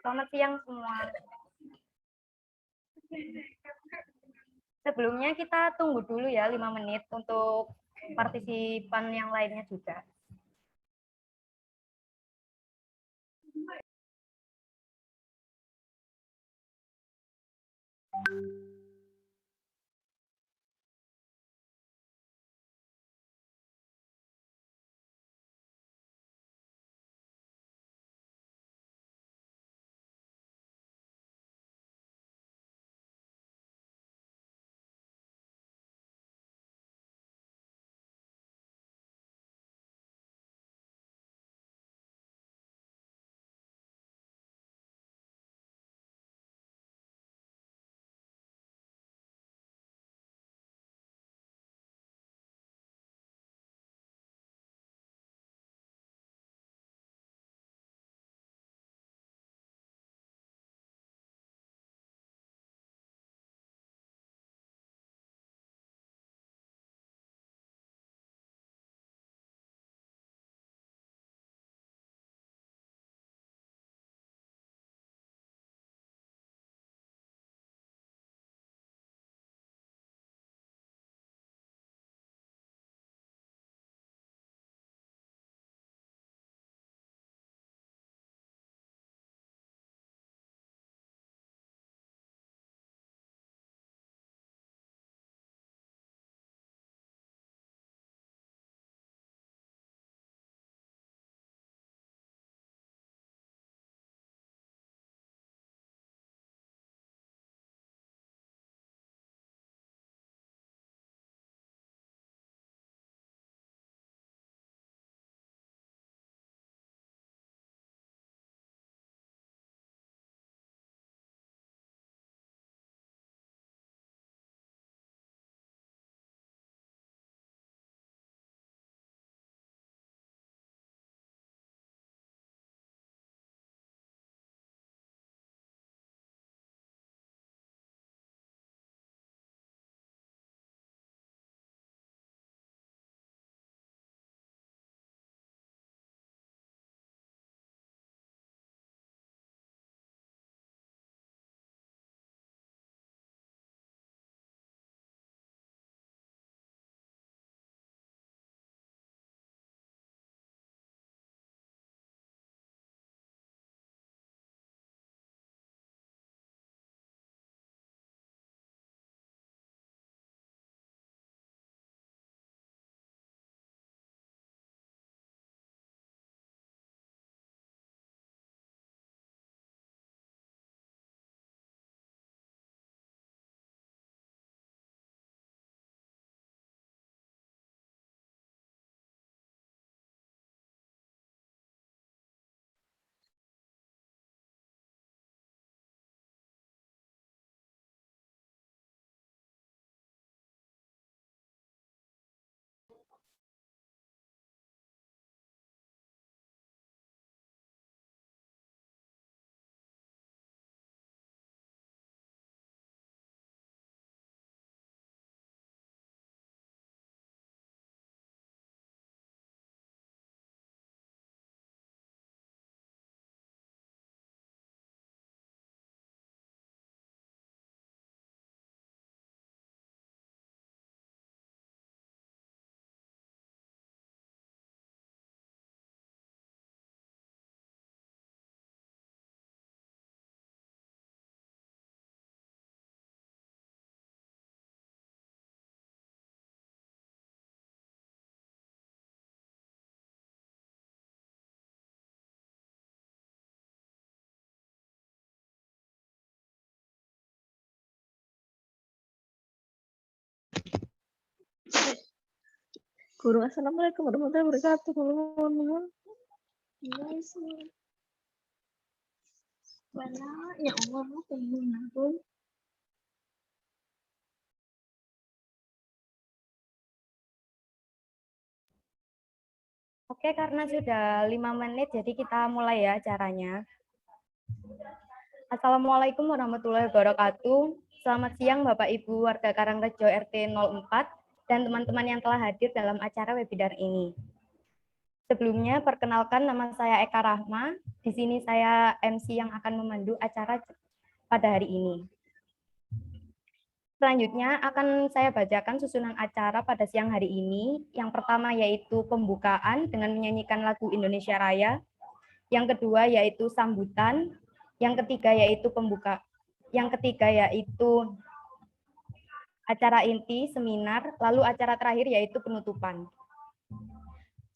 Selamat siang semua. Sebelumnya kita tunggu dulu ya 5 menit untuk partisipan yang lainnya juga. Guru, assalamualaikum warahmatullahi wabarakatuh. Mana ya Allah, pengen aku. Oke, karena sudah 5 menit, jadi kita mulai ya acaranya. Assalamualaikum warahmatullahi wabarakatuh. Selamat siang Bapak Ibu warga Karangrejo RT 04 dan teman-teman yang telah hadir dalam acara webinar ini. Sebelumnya, perkenalkan nama saya Eka Rahma, Di sini saya MC yang akan memandu acara pada hari ini. Selanjutnya akan saya bacakan susunan acara pada siang hari ini. Yang pertama yaitu pembukaan dengan menyanyikan lagu Indonesia Raya. Yang kedua yaitu sambutan. Yang ketiga yaitu acara inti, seminar, lalu acara terakhir yaitu penutupan.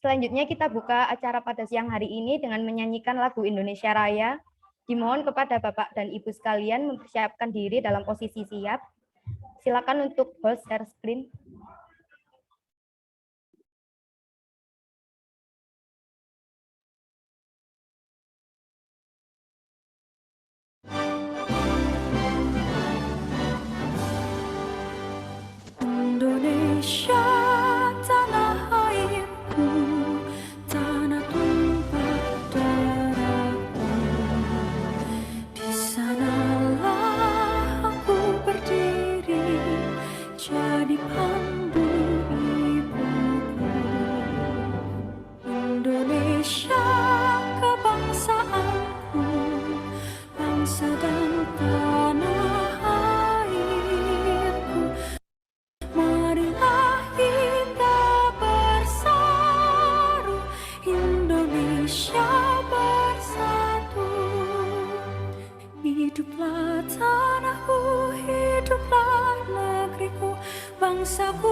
Selanjutnya kita buka acara pada siang hari ini dengan menyanyikan lagu Indonesia Raya. Dimohon kepada Bapak dan Ibu sekalian mempersiapkan diri dalam posisi siap. Silakan untuk host share screen. Indonesia tanah airku, tanah tumpah darahku. Di sanalah aku berdiri, jadi pandu ibuku. Indonesia kebangsaanku, bangsa dan tanah airku. Marilah kita bersatu, Indonesia bersatu. Hiduplah tanahku, hiduplah negeriku, bangsaku,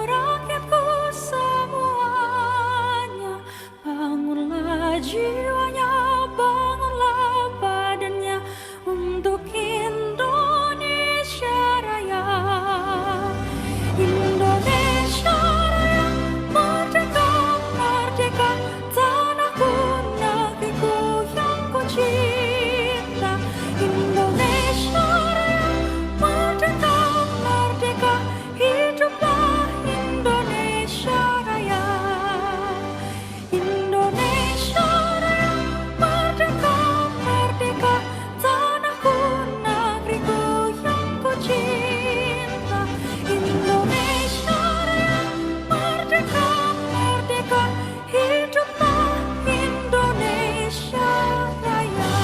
rakyatku semuanya. Bangunlah jiwanya, bangunlah badannya untuk Indonesia Raya. Indonesia Raya, merdeka, merdeka, tanahku, negeriku yang ku cinta. Indonesia Raya, merdeka, merdeka, hiduplah Indonesia Raya. Indonesia Raya, merdeka, merdeka, tanahku, negeriku yang ku cinta. Indonesia Raya, merdeka, merdeka, hiduplah Indonesia Raya.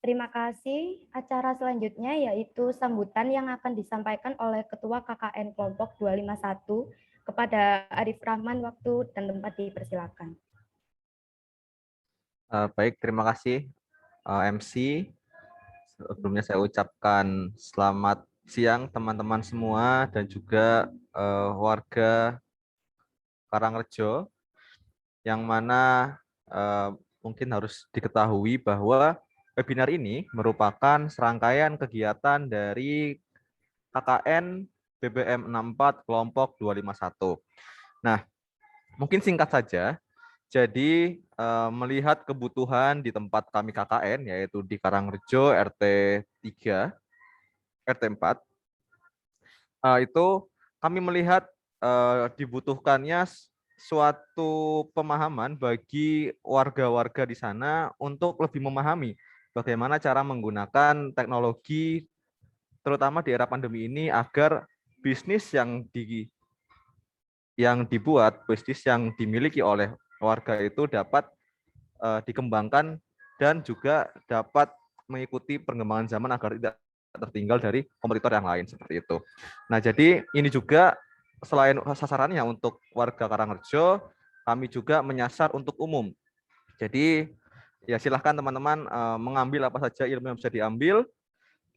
Terima kasih. Acara selanjutnya yaitu sambutan yang akan disampaikan oleh Ketua KKN Kelompok 251 kepada Arif Rahman. Waktu dan tempat dipersilakan. Baik, terima kasih MC. Sebelumnya saya ucapkan selamat siang teman-teman semua dan juga warga Karangrejo, yang mana mungkin harus diketahui bahwa webinar ini merupakan serangkaian kegiatan dari KKN BBM 64 Kelompok 251. Nah, mungkin singkat saja. Jadi melihat kebutuhan di tempat kami KKN, yaitu di Karangrejo RT 3, RT 4, itu kami melihat dibutuhkannya suatu pemahaman bagi warga-warga di sana untuk lebih memahami bagaimana cara menggunakan teknologi, terutama di era pandemi ini, agar bisnis yang dibuat, bisnis yang dimiliki oleh warga itu dapat dikembangkan dan juga dapat mengikuti perkembangan zaman agar tidak tertinggal dari kompetitor yang lain seperti itu. Nah, jadi ini juga selain sasarannya untuk warga Karangrejo, kami juga menyasar untuk umum. Jadi ya silahkan teman-teman mengambil apa saja ilmu yang bisa diambil,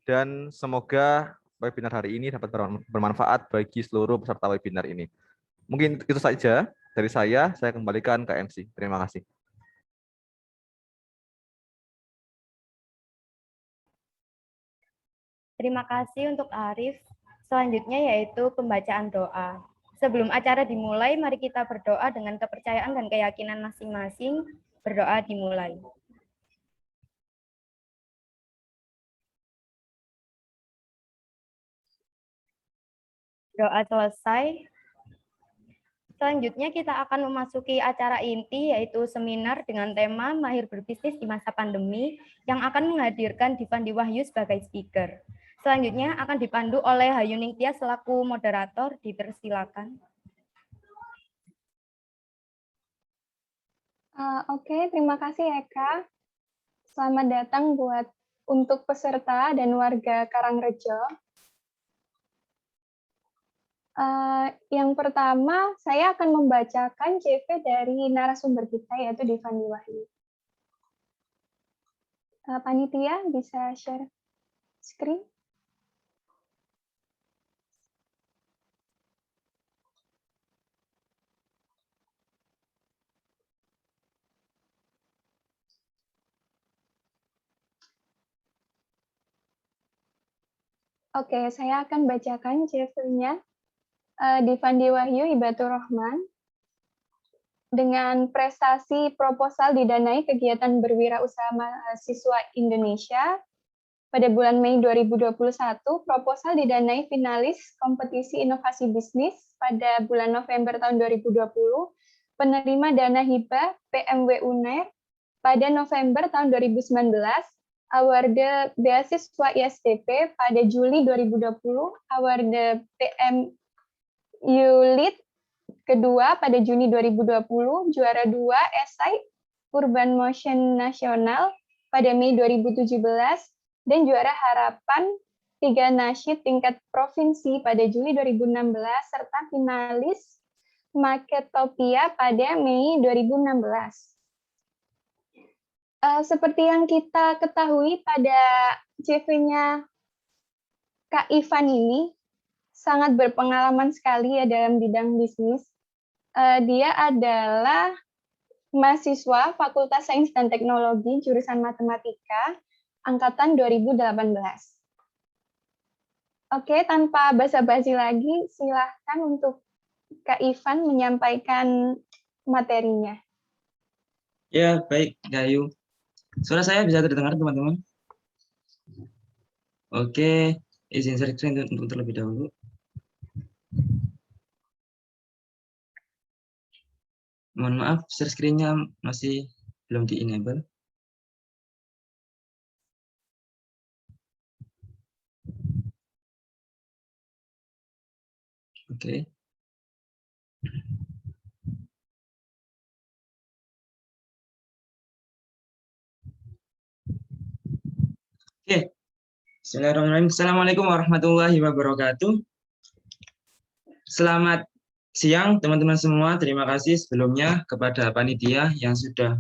dan semoga webinar hari ini dapat bermanfaat bagi seluruh peserta webinar ini. Mungkin itu saja dari saya kembalikan ke MC. Terima kasih. Terima kasih untuk Arif. Selanjutnya yaitu pembacaan doa. Sebelum acara dimulai, mari kita berdoa dengan kepercayaan dan keyakinan masing-masing. Berdoa dimulai. Doa selesai. Selanjutnya kita akan memasuki acara inti, yaitu seminar dengan tema Mahir Berbisnis di Masa Pandemi, yang akan menghadirkan Divandi Wahyu sebagai speaker. Selanjutnya akan dipandu oleh Hayuning Tias selaku moderator, dipersilakan. Oke, terima kasih Eka. Selamat datang untuk peserta dan warga Karangrejo. Yang pertama, saya akan membacakan CV dari narasumber kita, yaitu Divandi Wahyu. Panitia bisa share screen? Oke, saya akan bacakan CV-nya. Divandi Wahyu Hibatur Rahman, dengan prestasi proposal didanai kegiatan berwirausaha mahasiswa Indonesia. Pada bulan Mei 2021, proposal didanai finalis kompetisi inovasi bisnis. Pada bulan November tahun 2020, penerima dana hibah PMW UNER. Pada November tahun 2019, award beasiswa ISDP. Pada Juli 2020, award PM ULIT kedua pada Juni 2020, juara 2 esai Urban Motion Nasional pada Mei 2017, dan juara harapan 3 nasyid tingkat provinsi pada Juli 2016, serta finalis Marketopia pada Mei 2016. Seperti yang kita ketahui pada CV-nya Kak Ivan ini, sangat berpengalaman sekali ya dalam bidang bisnis. Dia adalah mahasiswa Fakultas Sains dan Teknologi jurusan Matematika angkatan 2018. Oke, tanpa basa-basi lagi, silahkan untuk Kak Ivan menyampaikan materinya. Ya, baik, Gayu. Suara saya bisa terdengar, teman-teman? Oke, izin share screen untuk terlebih dahulu. Mohon maaf, share screen-nya masih belum di-enable. Oke. Oke. Bismillahirrahmanirrahim. Assalamualaikum warahmatullahi wabarakatuh. Selamat siang teman-teman semua. Terima kasih sebelumnya kepada panitia yang sudah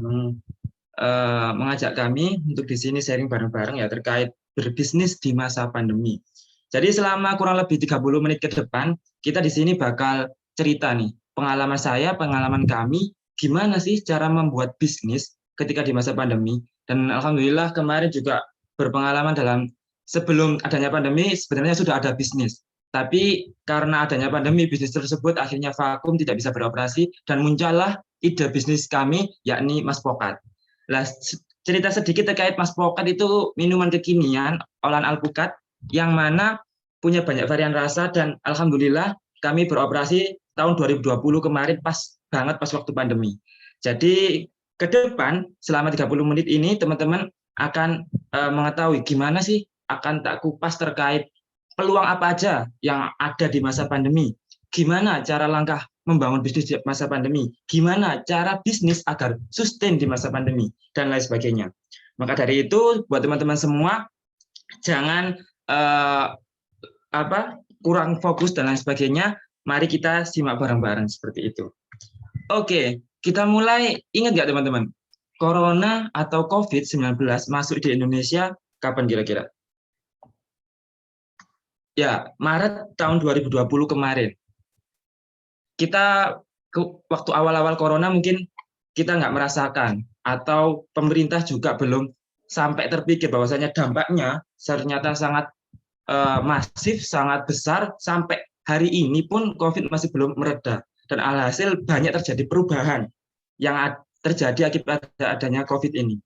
mengajak kami untuk di sini sharing bareng-bareng ya terkait berbisnis di masa pandemi. Jadi selama kurang lebih 30 menit ke depan, kita di sini bakal cerita nih, pengalaman saya, pengalaman kami, gimana sih cara membuat bisnis ketika di masa pandemi. Dan alhamdulillah kemarin juga berpengalaman dalam sebelum adanya pandemi sebenarnya sudah ada bisnis. Tapi karena adanya pandemi, bisnis tersebut akhirnya vakum, tidak bisa beroperasi, dan muncullah ide bisnis kami, yakni Mas Pokat. Nah, cerita sedikit terkait Mas Pokat itu minuman kekinian, olahan alpukat, yang mana punya banyak varian rasa, dan alhamdulillah kami beroperasi tahun 2020 kemarin, pas banget pas waktu pandemi. Jadi ke depan, selama 30 menit ini, teman-teman akan mengetahui gimana sih akan tak kupas terkait peluang apa aja yang ada di masa pandemi, gimana cara langkah membangun bisnis di masa pandemi, gimana cara bisnis agar sustain di masa pandemi, dan lain sebagainya. Maka dari itu, buat teman-teman semua, jangan kurang fokus dan lain sebagainya, mari kita simak bareng-bareng seperti itu. Oke, kita mulai. Ingat nggak teman-teman, Corona atau COVID-19 masuk di Indonesia kapan kira-kira? Ya, Maret tahun 2020 kemarin. Kita waktu awal-awal Corona mungkin kita nggak merasakan, atau pemerintah juga belum sampai terpikir bahwasanya dampaknya ternyata sangat masif, sangat besar, sampai hari ini pun COVID masih belum mereda. Dan alhasil banyak terjadi perubahan yang terjadi akibat adanya COVID ini.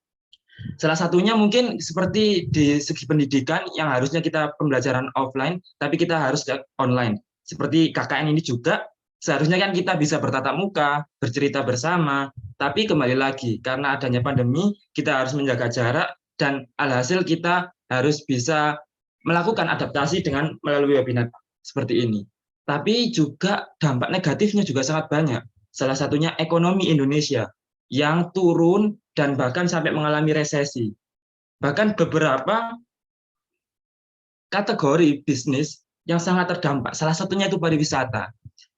Salah satunya mungkin seperti di segi pendidikan yang harusnya kita pembelajaran offline, tapi kita harus online. Seperti KKN ini juga, seharusnya kan kita bisa bertatap muka, bercerita bersama, tapi kembali lagi, karena adanya pandemi, kita harus menjaga jarak, dan alhasil kita harus bisa melakukan adaptasi dengan melalui webinar seperti ini. Tapi juga dampak negatifnya juga sangat banyak. Salah satunya ekonomi Indonesia yang turun dan bahkan sampai mengalami resesi. Bahkan beberapa kategori bisnis yang sangat terdampak. Salah satunya itu pariwisata.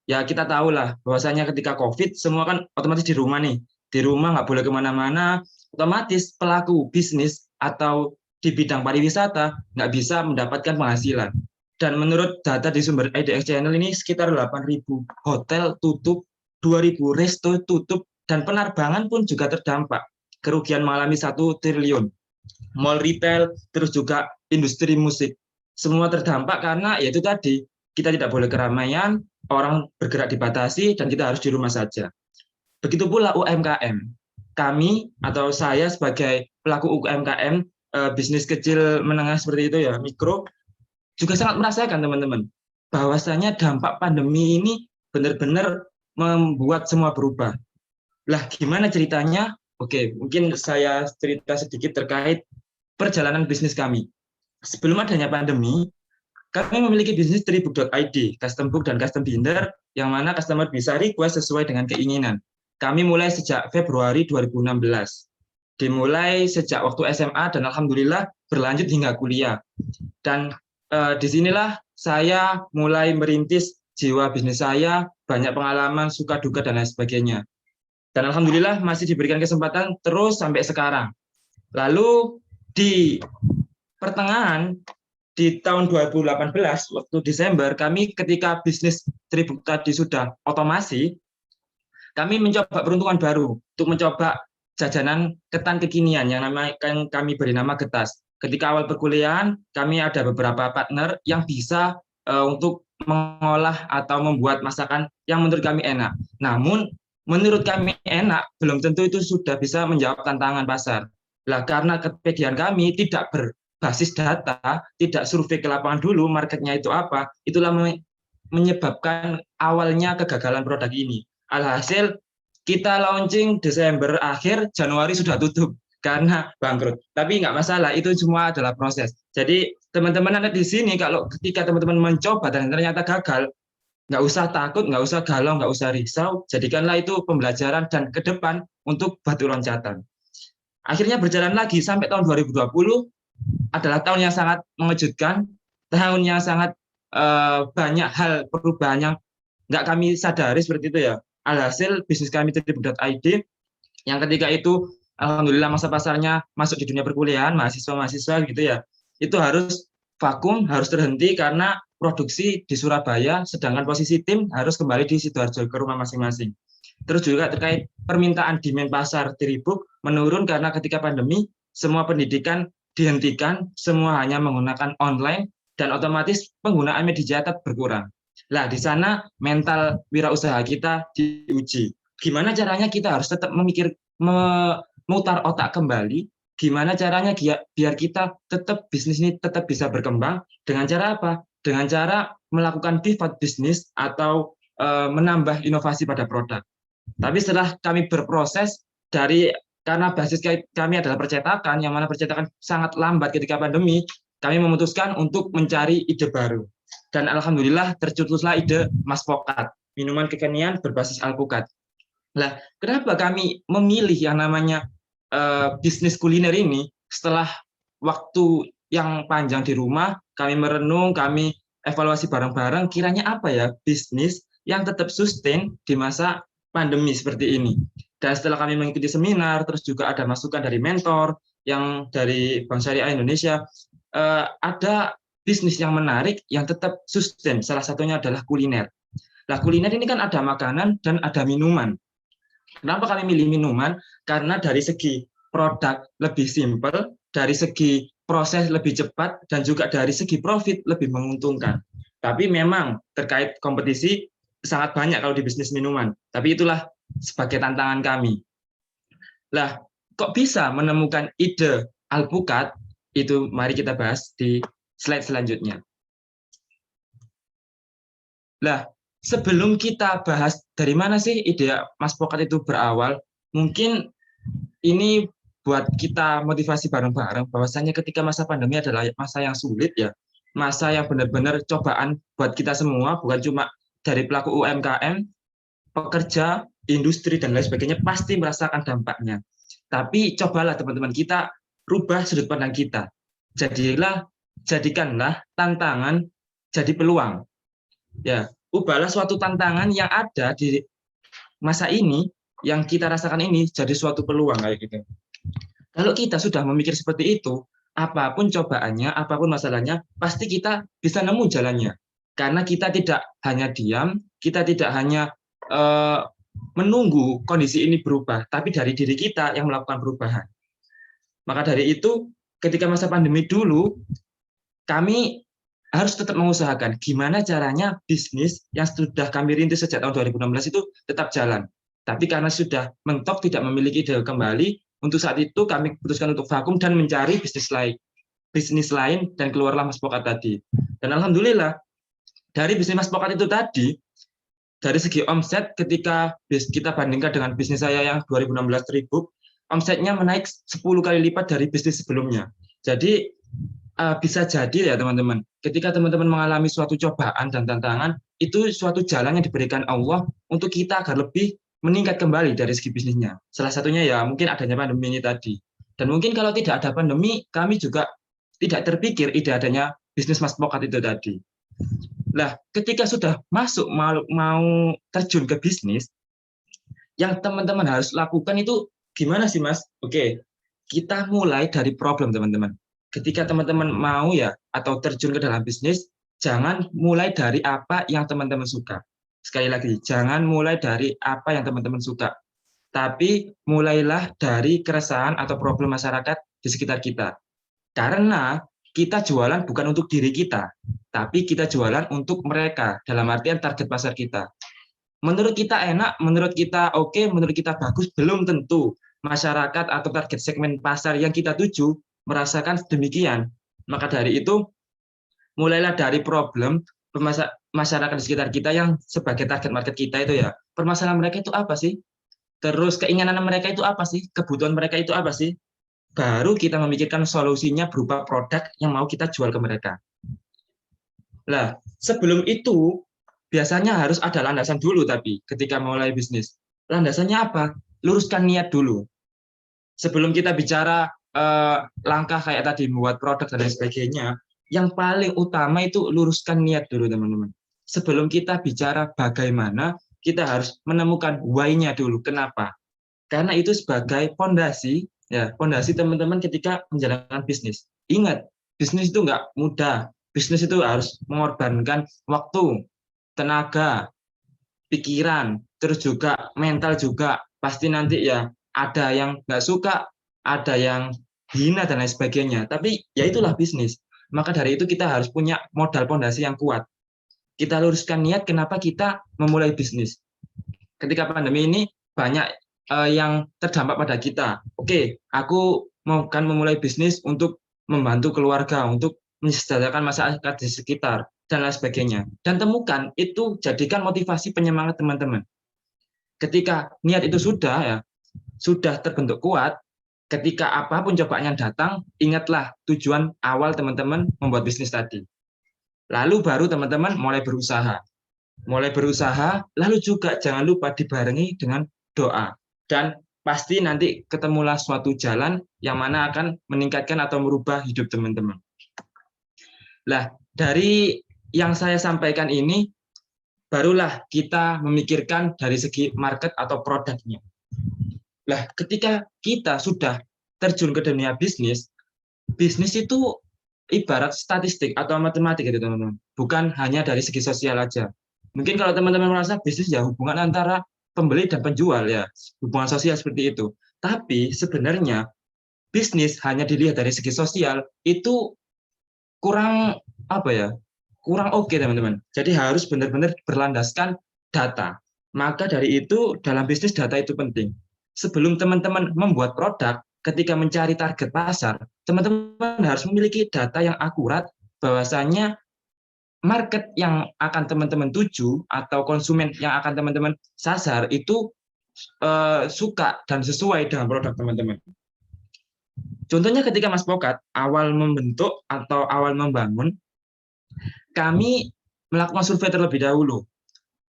Ya kita tahulah bahwasanya ketika COVID semua kan otomatis di rumah nih. Di rumah nggak boleh kemana-mana, otomatis pelaku bisnis atau di bidang pariwisata nggak bisa mendapatkan penghasilan. Dan menurut data di sumber IDX Channel ini sekitar 8.000 hotel tutup, 2.000 resto tutup, dan penerbangan pun juga terdampak. Kerugian mengalami 1 triliun. Mall retail, terus juga industri musik. Semua terdampak karena yaitu tadi, kita tidak boleh keramaian, orang bergerak dibatasi, dan kita harus di rumah saja. Begitu pula UMKM. Kami atau saya sebagai pelaku UMKM, bisnis kecil menengah seperti itu ya, mikro, juga sangat merasakan teman-teman, bahwasanya dampak pandemi ini benar-benar membuat semua berubah. Lah gimana ceritanya? Oke, mungkin saya cerita sedikit terkait perjalanan bisnis kami. Sebelum adanya pandemi, kami memiliki bisnis Tribook.id, custom book dan custom binder, yang mana customer bisa request sesuai dengan keinginan. Kami mulai sejak Februari 2016. Dimulai sejak waktu SMA dan alhamdulillah berlanjut hingga kuliah. Dan disinilah saya mulai merintis jiwa bisnis saya, banyak pengalaman, suka duka, dan lain sebagainya. Dan alhamdulillah masih diberikan kesempatan terus sampai sekarang. Lalu di pertengahan, di tahun 2018, waktu Desember, kami ketika bisnis Tribook tadi sudah otomasi, kami mencoba peruntungan baru untuk mencoba jajanan ketan kekinian yang kami beri nama Getas. Ketika awal perkuliahan, kami ada beberapa partner yang bisa untuk mengolah atau membuat masakan yang menurut kami enak. Namun, menurut kami enak, belum tentu itu sudah bisa menjawab tantangan pasar. Lah, karena kepedean kami tidak berbasis data, tidak survei ke lapangan dulu, marketnya itu apa, itulah menyebabkan awalnya kegagalan produk ini. Alhasil, kita launching Desember akhir, Januari sudah tutup karena bangkrut. Tapi nggak masalah, itu semua adalah proses. Jadi teman-teman ada di sini, kalau ketika teman-teman mencoba dan ternyata gagal, nggak usah takut, nggak usah galau, nggak usah risau. Jadikanlah itu pembelajaran dan ke depan untuk batu loncatan. Akhirnya berjalan lagi sampai tahun 2020 adalah tahun yang sangat mengejutkan, tahun yang sangat banyak hal perubahan yang nggak kami sadari seperti itu ya. Alhasil bisnis kami Tribook.id yang ketika itu alhamdulillah masa pasarnya masuk di dunia perkuliahan, mahasiswa-mahasiswa gitu ya, itu harus vakum, harus terhenti karena produksi di Surabaya, sedangkan posisi tim harus kembali di Sidoarjo ke rumah masing-masing. Terus juga terkait permintaan demand pasar Tribook menurun karena ketika pandemi, semua pendidikan dihentikan, semua hanya menggunakan online, dan otomatis penggunaan media cetak berkurang. Nah, di sana mental wirausaha kita diuji. Gimana caranya kita harus tetap memutar otak kembali, gimana caranya biar kita tetap bisnis ini tetap bisa berkembang, dengan cara apa? Dengan cara melakukan pivot bisnis atau menambah inovasi pada produk. Tapi setelah kami berproses karena basis kami adalah percetakan, yang mana percetakan sangat lambat ketika pandemi, kami memutuskan untuk mencari ide baru. Dan alhamdulillah tercetuslah ide Mas Pokat, minuman kekinian berbasis alpukat. Nah, kenapa kami memilih yang namanya bisnis kuliner ini? Setelah waktu yang panjang di rumah, kami merenung, kami evaluasi bareng-bareng, kiranya apa ya bisnis yang tetap sustain di masa pandemi seperti ini. Dan setelah kami mengikuti seminar, terus juga ada masukan dari mentor yang dari Bank Syariah Indonesia, ada bisnis yang menarik yang tetap sustain. Salah satunya adalah kuliner. Nah, kuliner ini kan ada makanan dan ada minuman. Kenapa kami milih minuman? Karena dari segi produk lebih simpel, dari segi proses lebih cepat, dan juga dari segi profit lebih menguntungkan. Tapi memang terkait kompetisi sangat banyak kalau di bisnis minuman. Tapi itulah sebagai tantangan kami. Lah, kok bisa menemukan ide alpukat? Itu mari kita bahas di slide selanjutnya. Lah, sebelum kita bahas dari mana sih ide Mas Pokat itu berawal, mungkin ini buat kita motivasi bareng-bareng bahwasanya ketika masa pandemi adalah masa yang sulit ya. masa yang benar-benar cobaan buat kita semua, bukan cuma dari pelaku UMKM, pekerja, industri, dan lain sebagainya pasti merasakan dampaknya. Tapi cobalah teman-teman kita rubah sudut pandang kita. Jadikanlah tantangan jadi peluang. Ya, ubahlah suatu tantangan yang ada di masa ini yang kita rasakan ini jadi suatu peluang kayak gitu. Kalau kita sudah memikir seperti itu, apapun cobaannya, apapun masalahnya, pasti kita bisa nemu jalannya. Karena kita tidak hanya diam, kita tidak hanya menunggu kondisi ini berubah, tapi dari diri kita yang melakukan perubahan. Maka dari itu, ketika masa pandemi dulu, kami harus tetap mengusahakan gimana caranya bisnis yang sudah kami rintis sejak tahun 2016 itu tetap jalan. Tapi karena sudah mentok tidak memiliki ide kembali, untuk saat itu kami putuskan untuk vakum dan mencari bisnis lain dan keluarlah Mas Pokat tadi. Dan alhamdulillah dari bisnis Mas Pokat itu tadi, dari segi omset ketika kita bandingkan dengan bisnis saya yang 2016 ribu, omsetnya menaik 10 kali lipat dari bisnis sebelumnya. Jadi bisa jadi ya teman-teman, ketika teman-teman mengalami suatu cobaan dan tantangan, itu suatu jalan yang diberikan Allah untuk kita agar lebih meningkat kembali dari segi bisnisnya. Salah satunya ya mungkin adanya pandemi ini tadi. Dan mungkin kalau tidak ada pandemi, kami juga tidak terpikir ide adanya bisnis Mas Pokat itu tadi. Nah, ketika sudah masuk mau terjun ke bisnis, yang teman-teman harus lakukan itu gimana sih Mas? Oke, kita mulai dari problem teman-teman. Ketika teman-teman mau ya atau terjun ke dalam bisnis, jangan mulai dari apa yang teman-teman suka. Sekali lagi, jangan mulai dari apa yang teman-teman suka. Tapi mulailah dari keresahan atau problem masyarakat di sekitar kita. Karena kita jualan bukan untuk diri kita, tapi kita jualan untuk mereka, dalam artian target pasar kita. Menurut kita enak, menurut kita oke, menurut kita bagus, belum tentu masyarakat atau target segmen pasar yang kita tuju merasakan demikian. Maka dari itu, mulailah dari problem masyarakat di sekitar kita yang sebagai target market kita itu ya. Permasalahan mereka itu apa sih? Terus keinginan mereka itu apa sih? Kebutuhan mereka itu apa sih? Baru kita memikirkan solusinya berupa produk yang mau kita jual ke mereka. Nah, sebelum itu, biasanya harus ada landasan dulu tapi ketika mulai bisnis. Landasannya apa? Luruskan niat dulu. Sebelum kita bicara langkah kayak tadi membuat produk dan lain sebagainya, yang paling utama itu luruskan niat dulu teman-teman. Sebelum kita bicara bagaimana, kita harus menemukan why-nya dulu. Kenapa? Karena itu sebagai fondasi, ya fondasi teman-teman ketika menjalankan bisnis. Ingat, bisnis itu nggak mudah. Bisnis itu harus mengorbankan waktu, tenaga, pikiran, terus juga mental juga. Pasti nanti ya ada yang nggak suka, ada yang hina dan lain sebagainya. Tapi ya itulah bisnis. Maka dari itu kita harus punya modal fondasi yang kuat. Kita luruskan niat kenapa kita memulai bisnis. Ketika pandemi ini banyak yang terdampak pada kita. Oke, aku mau kan memulai bisnis untuk membantu keluarga, untuk mensejahterakan masyarakat di sekitar dan lain sebagainya. Dan temukan itu, jadikan motivasi penyemangat teman-teman. Ketika niat itu sudah terbentuk kuat, ketika apapun cobaan yang datang, ingatlah tujuan awal teman-teman membuat bisnis tadi. Lalu baru teman-teman mulai berusaha. Lalu juga jangan lupa dibarengi dengan doa. Dan pasti nanti ketemulah suatu jalan yang mana akan meningkatkan atau merubah hidup teman-teman. Nah, dari yang saya sampaikan ini, barulah kita memikirkan dari segi market atau produknya. Nah, ketika kita sudah terjun ke dunia bisnis itu ibarat statistik atau matematik gitu teman-teman. Bukan hanya dari segi sosial aja. Mungkin kalau teman-teman merasa bisnis ya hubungan antara pembeli dan penjual ya, hubungan sosial seperti itu. Tapi sebenarnya bisnis hanya dilihat dari segi sosial itu kurang oke teman-teman. Jadi harus benar-benar berlandaskan data. Maka dari itu dalam bisnis data itu penting. Sebelum teman-teman membuat produk, ketika mencari target pasar, teman-teman harus memiliki data yang akurat bahwasanya market yang akan teman-teman tuju atau konsumen yang akan teman-teman sasar itu suka dan sesuai dengan produk teman-teman. Contohnya ketika Mas Pokat awal membentuk atau awal membangun, Kami melakukan survei terlebih dahulu.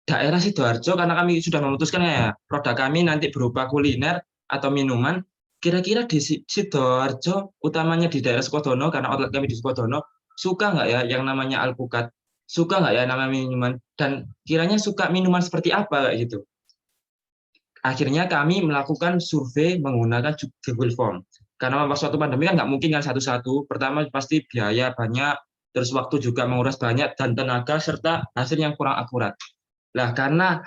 Daerah Sidoarjo, karena kami sudah memutuskan ya, produk kami nanti berupa kuliner atau minuman, kira-kira di Sidoarjo, utamanya di daerah Sukodono, karena outlet kami di Sukodono, suka nggak ya yang namanya alpukat? Suka nggak ya namanya minuman? Dan kiranya suka minuman seperti apa kayak gitu. Akhirnya kami melakukan survei menggunakan Google Form. Karena pas suatu pandemi kan nggak mungkin kan satu-satu. Pertama pasti biaya banyak, terus waktu juga menguras banyak, dan tenaga, serta hasil yang kurang akurat. Nah, karena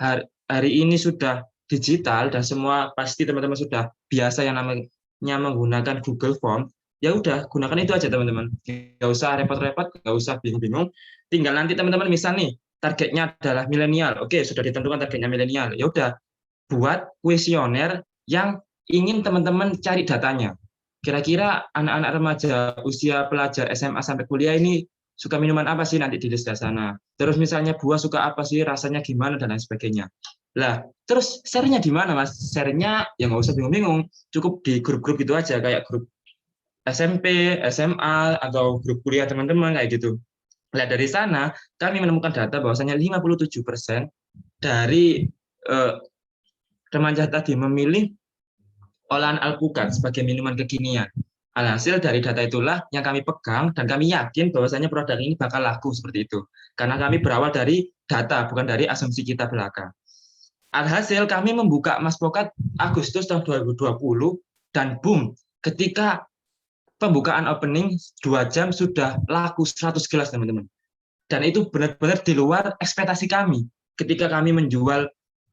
hari ini sudah digital dan semua pasti teman-teman sudah biasa yang namanya menggunakan Google Form, ya udah gunakan itu aja teman-teman. Nggak usah repot-repot, nggak usah bingung-bingung. Tinggal nanti teman-teman misal nih targetnya adalah milenial, oke sudah ditentukan targetnya milenial, ya udah buat kuesioner yang ingin teman-teman cari datanya. Kira-kira anak-anak remaja usia pelajar SMA sampai kuliah ini suka minuman apa sih, nanti di list di sana. Terus misalnya buah suka apa sih, rasanya gimana, dan lain sebagainya. Lah, terus share-nya di mana, Mas? Share-nya ya nggak usah bingung-bingung, cukup di grup-grup itu aja, kayak grup SMP, SMA, atau grup kuliah teman-teman, kayak gitu. Nah, dari sana kami menemukan data bahwasanya 57% dari remaja tadi memilih olahan alpukat sebagai minuman kekinian. Alhasil dari data itulah yang kami pegang dan kami yakin bahwasanya produk ini bakal laku seperti itu. Karena kami berawal dari data, bukan dari asumsi kita belaka. Alhasil kami membuka Maspokat Agustus tahun 2020 dan boom, ketika pembukaan opening 2 jam sudah laku 100 gelas teman-teman. Dan itu benar-benar di luar ekspektasi kami. Ketika kami menjual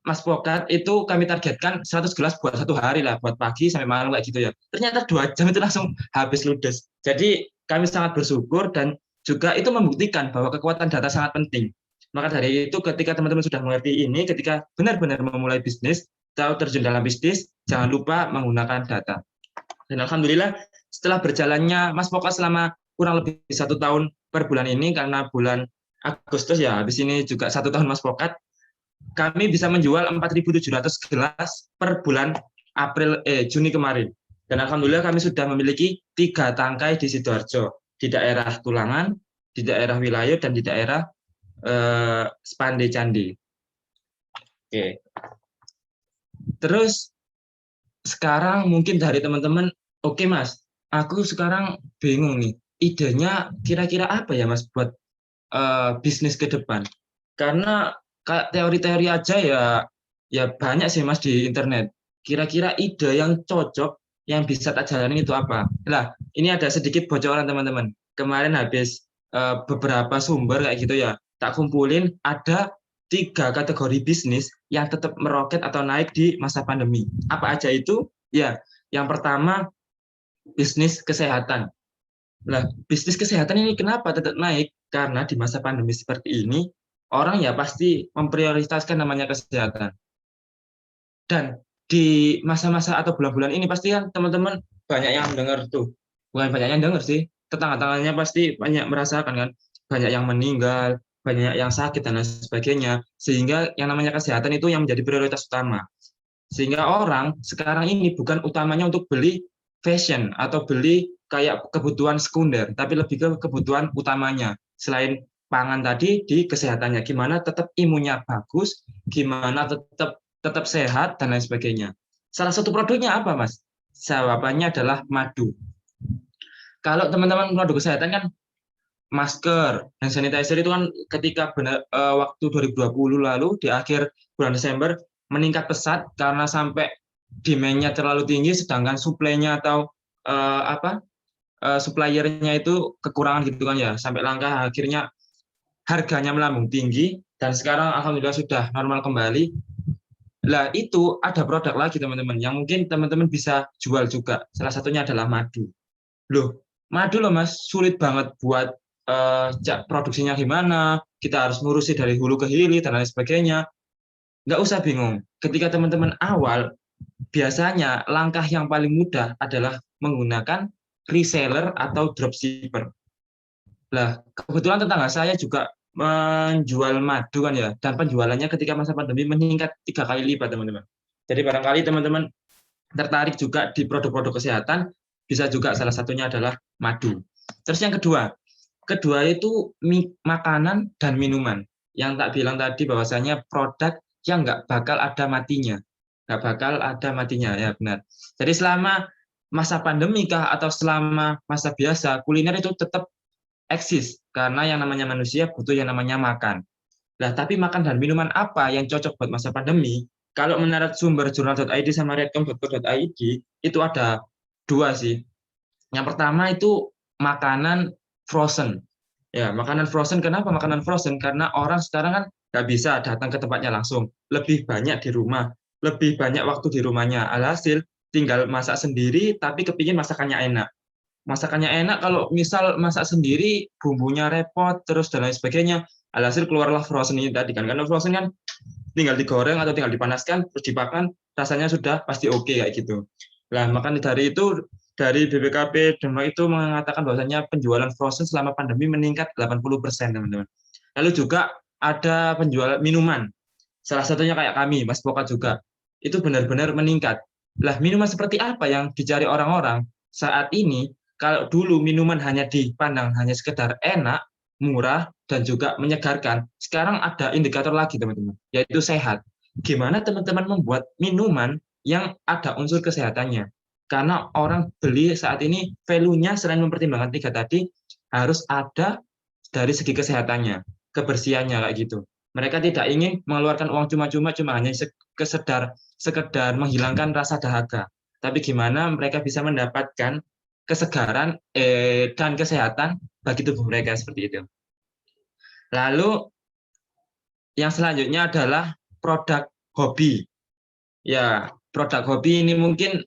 Maspokat itu kami targetkan 100 gelas buat 1 hari lah, buat pagi sampai malam kayak gitu ya. Ternyata 2 jam itu langsung habis ludes. Jadi kami sangat bersyukur dan juga itu membuktikan bahwa kekuatan data sangat penting. Maka dari itu ketika teman-teman sudah mengerti ini, ketika benar-benar memulai bisnis, tahu terjun dalam bisnis, jangan lupa menggunakan data. Dan alhamdulillah setelah berjalannya Maspokat selama kurang lebih 1 tahun per bulan ini, karena bulan Agustus ya, habis ini juga 1 tahun Maspokat, kami bisa menjual 4.700 gelas per bulan Juni kemarin. Dan alhamdulillah kami sudah memiliki 3 tangkai di Sidoarjo, di daerah Tulangan, di daerah Wilayah, dan di daerah Spande Candi. Oke. Terus sekarang mungkin dari teman-teman, oke Mas, aku sekarang bingung nih, idenya kira-kira apa ya Mas buat bisnis ke depan? Karena kayak teori-teori aja ya banyak sih Mas di internet. Kira-kira ide yang cocok yang bisa tak jalanin itu apa? Nah, ini ada sedikit bocoran teman-teman. Kemarin habis beberapa sumber kayak gitu ya, tak kumpulin ada 3 kategori bisnis yang tetap meroket atau naik di masa pandemi. Apa aja itu? Ya, yang pertama bisnis kesehatan. Nah, bisnis kesehatan ini kenapa tetap naik? Karena di masa pandemi seperti ini orang ya pasti memprioritaskan namanya kesehatan. Dan di masa-masa atau bulan-bulan ini pasti kan teman-teman banyak yang dengar tuh. Bukan banyak yang dengar sih, tetangga-tangganya pasti banyak merasakan kan. Banyak yang meninggal, banyak yang sakit dan lain sebagainya. Sehingga yang namanya kesehatan itu yang menjadi prioritas utama. Sehingga orang sekarang ini bukan utamanya untuk beli fashion atau beli kayak kebutuhan sekunder, tapi lebih ke kebutuhan utamanya. Selain pangan tadi di kesehatannya, gimana tetap imunnya bagus, gimana tetap sehat dan lain sebagainya. Salah satu produknya apa, Mas? Jawabannya adalah madu. Kalau teman-teman produk kesehatan kan masker dan sanitizer itu kan ketika waktu 2020 lalu di akhir bulan Desember meningkat pesat karena sampai demand-nya terlalu tinggi sedangkan supply-nya atau suppliernya itu kekurangan gitu kan ya, sampai langka, akhirnya harganya melambung tinggi dan sekarang alhamdulillah sudah normal kembali. Lah itu ada produk lagi teman-teman yang mungkin teman-teman bisa jual juga. Salah satunya adalah madu. Loh, madu loh Mas, sulit banget buat produksinya gimana, kita harus ngurusi dari hulu ke hilir dan lain sebagainya. Nggak usah bingung. Ketika teman-teman awal, biasanya langkah yang paling mudah adalah menggunakan reseller atau dropshipper. Nah, kebetulan tetangga saya juga menjual madu kan ya, dan penjualannya ketika masa pandemi meningkat 3 kali lipat teman-teman. Jadi barangkali teman-teman tertarik juga di produk-produk kesehatan, bisa juga salah satunya adalah madu. Terus yang kedua, Kedua itu makanan dan minuman. Yang tak bilang tadi bahwasanya produk yang nggak bakal ada matinya. Nggak bakal ada matinya, ya benar. Jadi selama masa pandemi kah atau selama masa biasa, kuliner itu tetap eksis. Karena yang namanya manusia butuh yang namanya makan. Nah, tapi makan dan minuman apa yang cocok buat masa pandemi? Kalau menurut sumber jurnal.id sama redcom.co.id, itu ada dua sih. Yang pertama itu makanan frozen. Ya, makanan frozen. Kenapa makanan frozen? Karena orang sekarang kan nggak bisa datang ke tempatnya langsung. Lebih banyak di rumah. Lebih banyak waktu di rumahnya. Alhasil tinggal masak sendiri, tapi kepingin masakannya enak. Masakannya enak kalau misal masak sendiri, bumbunya repot, terus dan lain sebagainya. Alhasil keluarlah frozen ini tadi kan. Karena frozen kan tinggal digoreng atau tinggal dipanaskan, terus dipakan, rasanya sudah pasti oke kayak gitu. Nah, makanya dari itu, dari BPKP Denmark itu mengatakan bahwasanya penjualan frozen selama pandemi meningkat 80%, teman-teman. Lalu juga ada penjualan minuman. Salah satunya kayak kami, Mas Poka juga. Itu benar-benar meningkat. Lah, minuman seperti apa yang dicari orang-orang saat ini? Kalau dulu minuman hanya dipandang hanya sekedar enak, murah, dan juga menyegarkan. Sekarang ada indikator lagi, teman-teman, yaitu sehat. Gimana teman-teman membuat minuman yang ada unsur kesehatannya? Karena orang beli saat ini value-nya selain mempertimbangkan tiga tadi, harus ada dari segi kesehatannya, kebersihannya kayak gitu. Mereka tidak ingin mengeluarkan uang cuma-cuma, cuma hanya sekedar menghilangkan rasa dahaga. Tapi gimana mereka bisa mendapatkan kesegaran dan kesehatan bagi tubuh mereka seperti itu. Lalu yang selanjutnya adalah produk hobi. Ya, produk hobi ini mungkin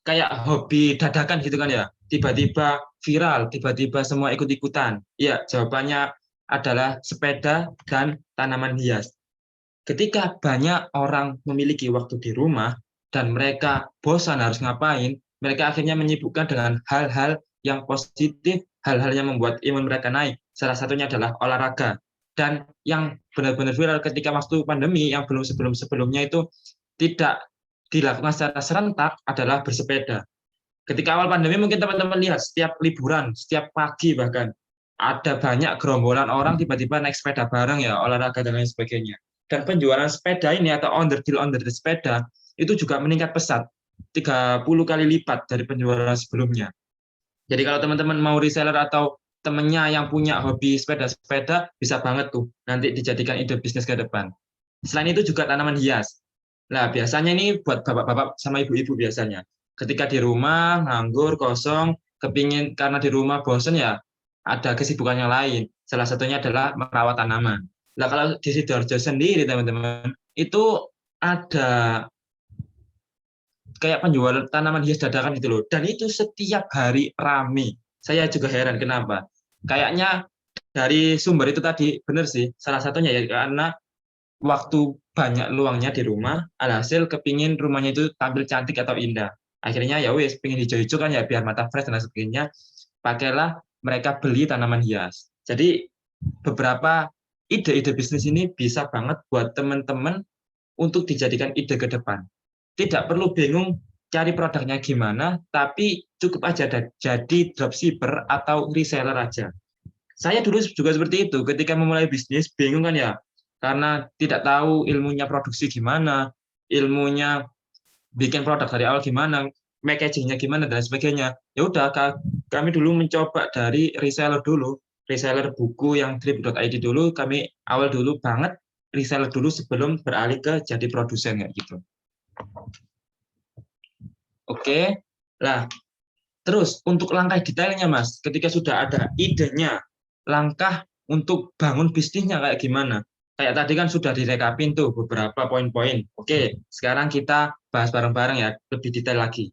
kayak hobi dadakan gitu kan ya. Tiba-tiba viral, tiba-tiba semua ikut-ikutan. Ya, jawabannya adalah sepeda dan tanaman hias. Ketika banyak orang memiliki waktu di rumah dan mereka bosan harus ngapain, mereka akhirnya menyibukkan dengan hal-hal yang positif, hal-hal yang membuat imun mereka naik. Salah satunya adalah olahraga. Dan yang benar-benar viral ketika waktu pandemi, yang belum sebelum-sebelumnya itu tidak dilakukan secara serentak adalah bersepeda. Ketika awal pandemi mungkin teman-teman lihat setiap liburan, setiap pagi bahkan, ada banyak gerombolan orang tiba-tiba naik sepeda bareng ya, olahraga dan lain sebagainya. Dan penjualan sepeda ini atau on the sepeda itu juga meningkat pesat 30 kali lipat dari penjualan sebelumnya. Jadi kalau teman-teman mau reseller atau temennya yang punya hobi sepeda-sepeda, bisa banget tuh nanti dijadikan ide bisnis ke depan. Selain itu juga tanaman hias. Nah, biasanya ini buat bapak-bapak sama ibu-ibu biasanya. Ketika di rumah, nganggur, kosong, kepingin karena di rumah bosen ya, ada kesibukan yang lain. Salah satunya adalah merawat tanaman. Nah, kalau di Sidoarjo sendiri, teman-teman, itu ada kayak penjualan tanaman hias dadakan gitu loh. Dan itu setiap hari rame. Saya juga heran kenapa. Kayaknya dari sumber itu tadi, benar sih, salah satunya ya karena waktu banyak luangnya di rumah, alhasil kepingin rumahnya itu tampil cantik atau indah. Akhirnya ya wes, pengen hijau-hijau kan ya biar mata fresh dan sebagainya. Pakailah mereka beli tanaman hias. Jadi beberapa ide-ide bisnis ini bisa banget buat teman-teman untuk dijadikan ide ke depan. Tidak perlu bingung cari produknya gimana, tapi cukup aja jadi dropshipper atau reseller aja. Saya dulu juga seperti itu, ketika memulai bisnis bingung kan ya, karena tidak tahu ilmunya produksi gimana, ilmunya bikin produk dari awal gimana, packagingnya gimana dan sebagainya. Ya udah, kami dulu mencoba dari reseller dulu, reseller buku yang trip.id dulu, kami awal dulu banget reseller dulu sebelum beralih ke jadi produsen kayak gitu. Oke, lah terus untuk langkah detailnya Mas, ketika sudah ada idenya, langkah untuk bangun bisnisnya kayak gimana? Kayak tadi kan sudah direkapin tuh beberapa poin-poin. Oke, sekarang kita bahas bareng-bareng ya, lebih detail lagi.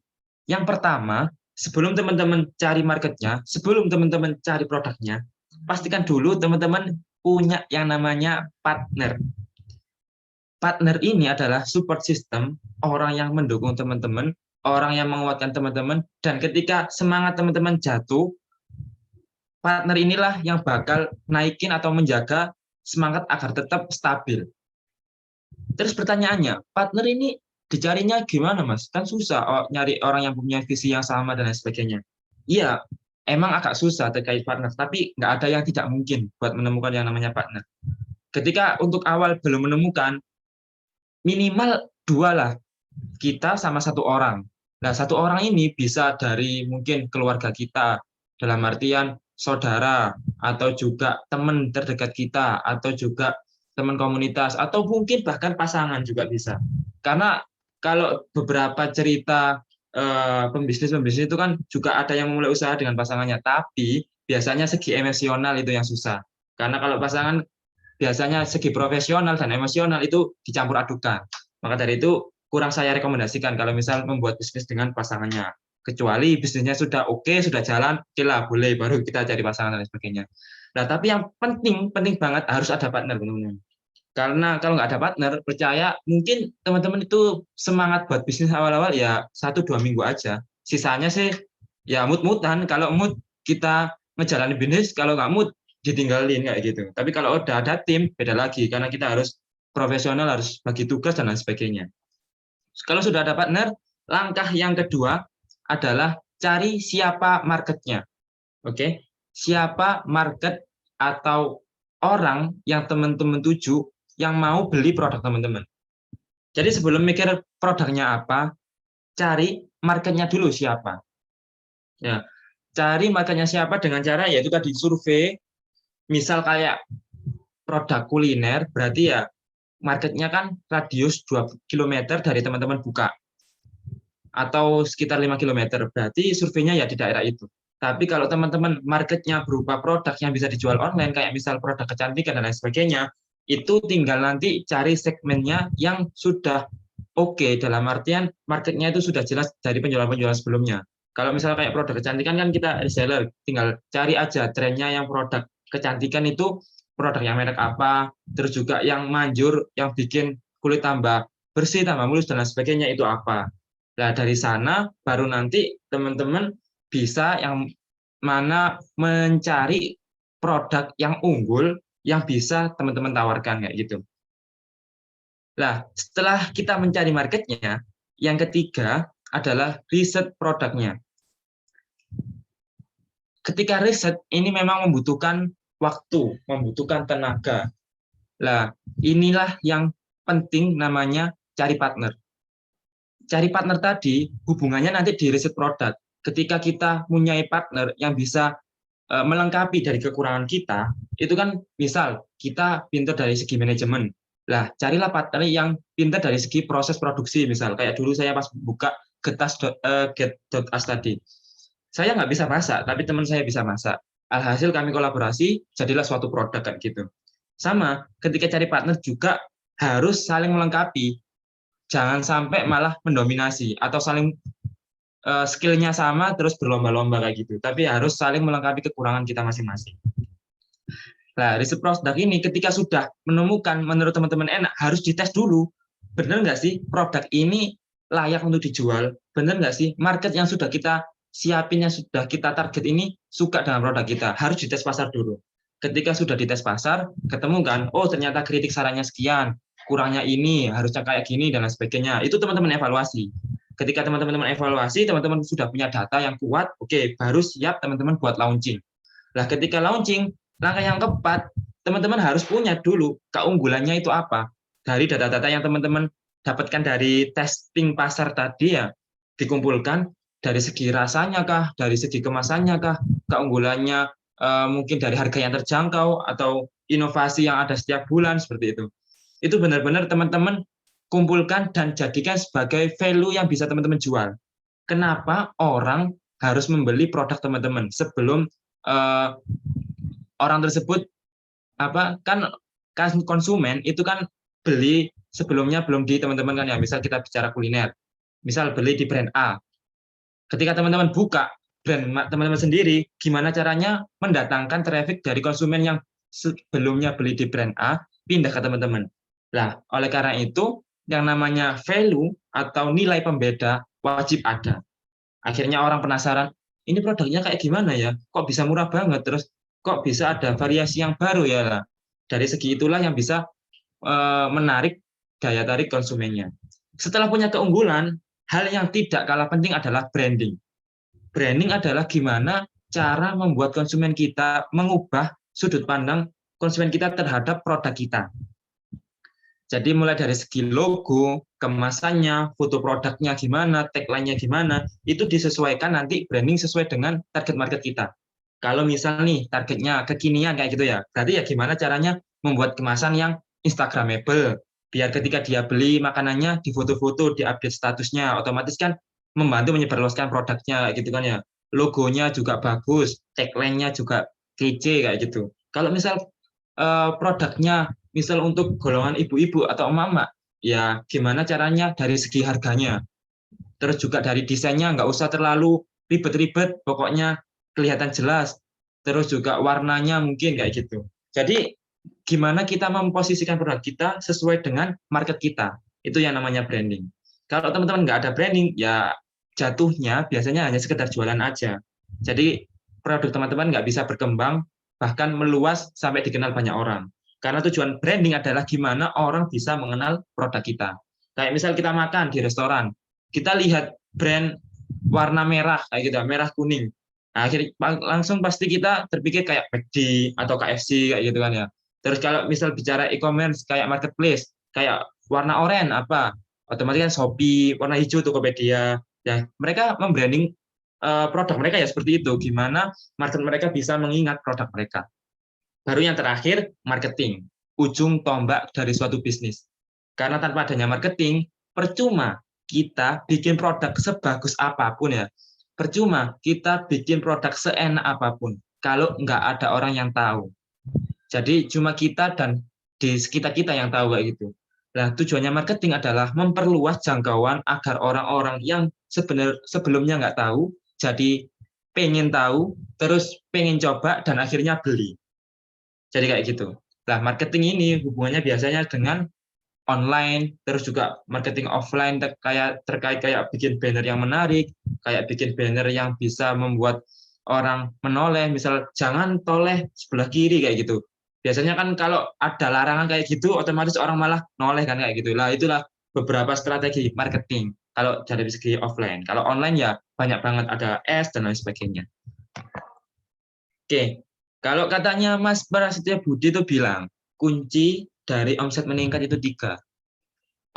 Yang pertama, sebelum teman-teman cari marketnya, sebelum teman-teman cari produknya, pastikan dulu teman-teman punya yang namanya partner. Partner ini adalah support system, orang yang mendukung teman-teman, orang yang menguatkan teman-teman, dan ketika semangat teman-teman jatuh, partner inilah yang bakal naikin atau menjaga semangat agar tetap stabil. Terus pertanyaannya, partner ini dicarinya gimana Mas? Kan susah nyari orang yang punya visi yang sama dan lain sebagainya. Iya, emang agak susah terkait partner, tapi nggak ada yang tidak mungkin buat menemukan yang namanya partner. Ketika untuk awal belum menemukan, minimal 2 lah, kita sama 1 orang. Nah, 1 orang ini bisa dari mungkin keluarga kita, dalam artian saudara, atau juga teman terdekat kita, atau juga teman komunitas, atau mungkin bahkan pasangan juga bisa. Karena kalau beberapa cerita pembisnis itu kan juga ada yang memulai usaha dengan pasangannya, tapi biasanya segi emosional itu yang susah. Karena kalau pasangan biasanya segi profesional dan emosional itu dicampur adukan. Maka dari itu kurang saya rekomendasikan kalau misal membuat bisnis dengan pasangannya. Kecuali bisnisnya sudah oke, sudah jalan, oke lah, boleh, baru kita cari pasangan dan sebagainya. Nah, tapi yang penting banget harus ada partner, teman-teman. Karena kalau nggak ada partner, percaya mungkin teman-teman itu semangat buat bisnis awal-awal ya 1-2 minggu aja. Sisanya sih ya mood-moodan. Kalau mood kita ngejalanin bisnis, kalau nggak mood ditinggalin kayak gitu. Tapi kalau udah ada tim, beda lagi. Karena kita harus profesional, harus bagi tugas dan lain sebagainya. Kalau sudah ada partner, langkah yang kedua adalah cari siapa marketnya. Oke, siapa market atau orang yang teman-teman tuju yang mau beli produk teman-teman. Jadi sebelum mikir produknya apa, cari marketnya dulu siapa. Ya, cari marketnya siapa dengan cara yaitu tadi survei. Misal kayak produk kuliner, berarti ya marketnya kan radius 2 km dari teman-teman buka. Atau sekitar 5 km, berarti surveinya ya di daerah itu. Tapi kalau teman-teman marketnya berupa produk yang bisa dijual online, kayak misal produk kecantikan dan lain sebagainya, itu tinggal nanti cari segmennya yang sudah oke, dalam artian marketnya itu sudah jelas dari penjualan-penjualan sebelumnya. Kalau misalnya kayak produk kecantikan kan kita reseller, tinggal cari aja trennya yang produk kecantikan itu produk yang merek apa, terus juga yang manjur, yang bikin kulit tambah bersih, tambah mulus, dan lain sebagainya itu apa. Nah, dari sana baru nanti teman-teman bisa yang mana mencari produk yang unggul yang bisa teman-teman tawarkan kayak gitu. Nah, setelah kita mencari marketnya, yang ketiga adalah riset produknya. Ketika riset ini memang membutuhkan waktu, membutuhkan tenaga. Nah, inilah yang penting namanya cari partner. Cari partner tadi hubungannya nanti di riset produk. Ketika kita punya partner yang bisa melengkapi dari kekurangan kita, itu kan misal kita pintar dari segi manajemen. Lah, carilah partner yang pintar dari segi proses produksi, misal kayak dulu saya pas buka get.as tadi. Saya nggak bisa masak, tapi teman saya bisa masak. Alhasil kami kolaborasi, jadilah suatu produk kayak gitu. Sama, ketika cari partner juga harus saling melengkapi. Jangan sampai malah mendominasi atau saling skill-nya sama terus berlomba-lomba kayak gitu. Tapi harus saling melengkapi kekurangan kita masing-masing. Nah, riset produk ini ketika sudah menemukan menurut teman-teman enak, harus dites dulu. Benar nggak sih produk ini layak untuk dijual? Benar nggak sih market yang sudah kita siapin, yang sudah kita target ini suka dengan produk kita? Harus dites pasar dulu. Ketika sudah dites pasar, ketemu kan, oh ternyata kritik sarannya sekian, kurangnya ini, harusnya kayak gini, dan lain sebagainya. Itu teman-teman evaluasi. Ketika teman-teman evaluasi, teman-teman sudah punya data yang kuat, oke, baru siap teman-teman buat launching. Nah, ketika launching, langkah yang keempat, teman-teman harus punya dulu keunggulannya itu apa. Dari data-data yang teman-teman dapatkan dari testing pasar tadi ya, dikumpulkan dari segi rasanya kah, dari segi kemasannya kah, keunggulannya mungkin dari harga yang terjangkau, atau inovasi yang ada setiap bulan, seperti itu. Itu benar-benar teman-teman kumpulkan dan jadikan sebagai value yang bisa teman-teman jual. Kenapa orang harus membeli produk teman-teman sebelum orang tersebut kan konsumen itu kan beli sebelumnya belum di teman-teman kan ya, misal kita bicara kuliner, misal beli di brand A. Ketika teman-teman buka brand teman-teman sendiri, gimana caranya mendatangkan traffic dari konsumen yang sebelumnya beli di brand A pindah ke teman-teman. Nah, oleh karena itu yang namanya value atau nilai pembeda wajib ada. Akhirnya orang penasaran, ini produknya kayak gimana ya? Kok bisa murah banget? Terus kok bisa ada variasi yang baru ya? Lah. Dari segi itulah yang bisa menarik daya tarik konsumennya. Setelah punya keunggulan, hal yang tidak kalah penting adalah branding. Branding adalah gimana cara membuat konsumen kita mengubah sudut pandang konsumen kita terhadap produk kita. Jadi mulai dari segi logo, kemasannya, foto produknya gimana, tagline-nya gimana, itu disesuaikan nanti branding sesuai dengan target market kita. Kalau misal nih targetnya kekinian kayak gitu ya, berarti ya gimana caranya membuat kemasan yang Instagramable, biar ketika dia beli makanannya di foto-foto, di update statusnya, otomatis kan membantu menyebarluaskan produknya gitu kan ya. Logonya juga bagus, tagline-nya juga kece kayak gitu. Kalau misal produknya misal untuk golongan ibu-ibu atau emak-emak, ya gimana caranya dari segi harganya. Terus juga dari desainnya nggak usah terlalu ribet-ribet, pokoknya kelihatan jelas. Terus juga warnanya mungkin kayak gitu. Jadi gimana kita memposisikan produk kita sesuai dengan market kita. Itu yang namanya branding. Kalau teman-teman nggak ada branding, ya jatuhnya biasanya hanya sekedar jualan aja. Jadi produk teman-teman nggak bisa berkembang, bahkan meluas sampai dikenal banyak orang. Karena tujuan branding adalah gimana orang bisa mengenal produk kita. Kayak misal kita makan di restoran, kita lihat brand warna merah kayak gitu, merah kuning. Nah, akhirnya langsung pasti kita terpikir kayak McD atau KFC kayak gitu kan ya. Terus kalau misal bicara e-commerce kayak marketplace, kayak warna oranye apa? Otomatis kan Shopee, warna hijau Tokopedia. Ya, mereka membranding produk mereka ya seperti itu. Gimana market mereka bisa mengingat produk mereka. Baru yang terakhir, marketing. Ujung tombak dari suatu bisnis. Karena tanpa adanya marketing, percuma kita bikin produk sebagus apapun ya. Percuma kita bikin produk seenak apapun. Kalau nggak ada orang yang tahu. Jadi cuma kita dan di sekitar kita yang tahu kayak gitu. Nah, tujuannya marketing adalah memperluas jangkauan agar orang-orang yang sebelumnya nggak tahu, jadi pengen tahu, terus pengen coba, dan akhirnya beli. Jadi kayak gitu. Nah, marketing ini hubungannya biasanya dengan online, terus juga marketing offline terkait kayak bikin banner yang menarik, kayak bikin banner yang bisa membuat orang menoleh, misal jangan toleh sebelah kiri kayak gitu. Biasanya kan kalau ada larangan kayak gitu, otomatis orang malah noleh kan kayak gitu. Lah itulah beberapa strategi marketing kalau dari segi offline. Kalau online ya banyak banget, ada ads dan lain sebagainya. Oke. Kalau katanya Mas Prasetyo Budi itu bilang, kunci dari omset meningkat itu 3.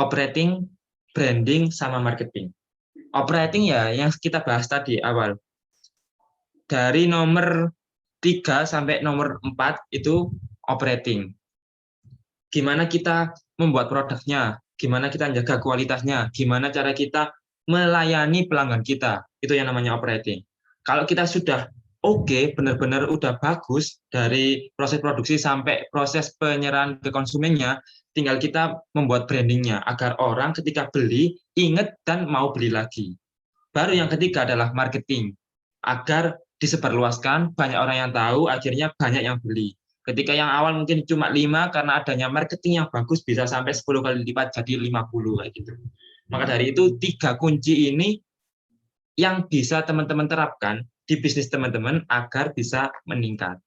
Operating, branding, sama marketing. Operating ya yang kita bahas tadi awal. Dari nomor 3 sampai nomor 4 itu operating. Gimana kita membuat produknya, gimana kita menjaga kualitasnya, gimana cara kita melayani pelanggan kita. Itu yang namanya operating. Kalau kita sudah oke, benar-benar udah bagus dari proses produksi sampai proses penyerahan ke konsumennya, tinggal kita membuat brandingnya agar orang ketika beli ingat dan mau beli lagi. Baru yang ketiga adalah marketing, agar disebarluaskan, banyak orang yang tahu, akhirnya banyak yang beli. Ketika yang awal mungkin cuma 5, karena adanya marketing yang bagus bisa sampai 10 kali lipat jadi 50 kayak gitu. Maka dari itu 3 kunci ini yang bisa teman-teman terapkan di bisnis teman-teman agar bisa meningkat.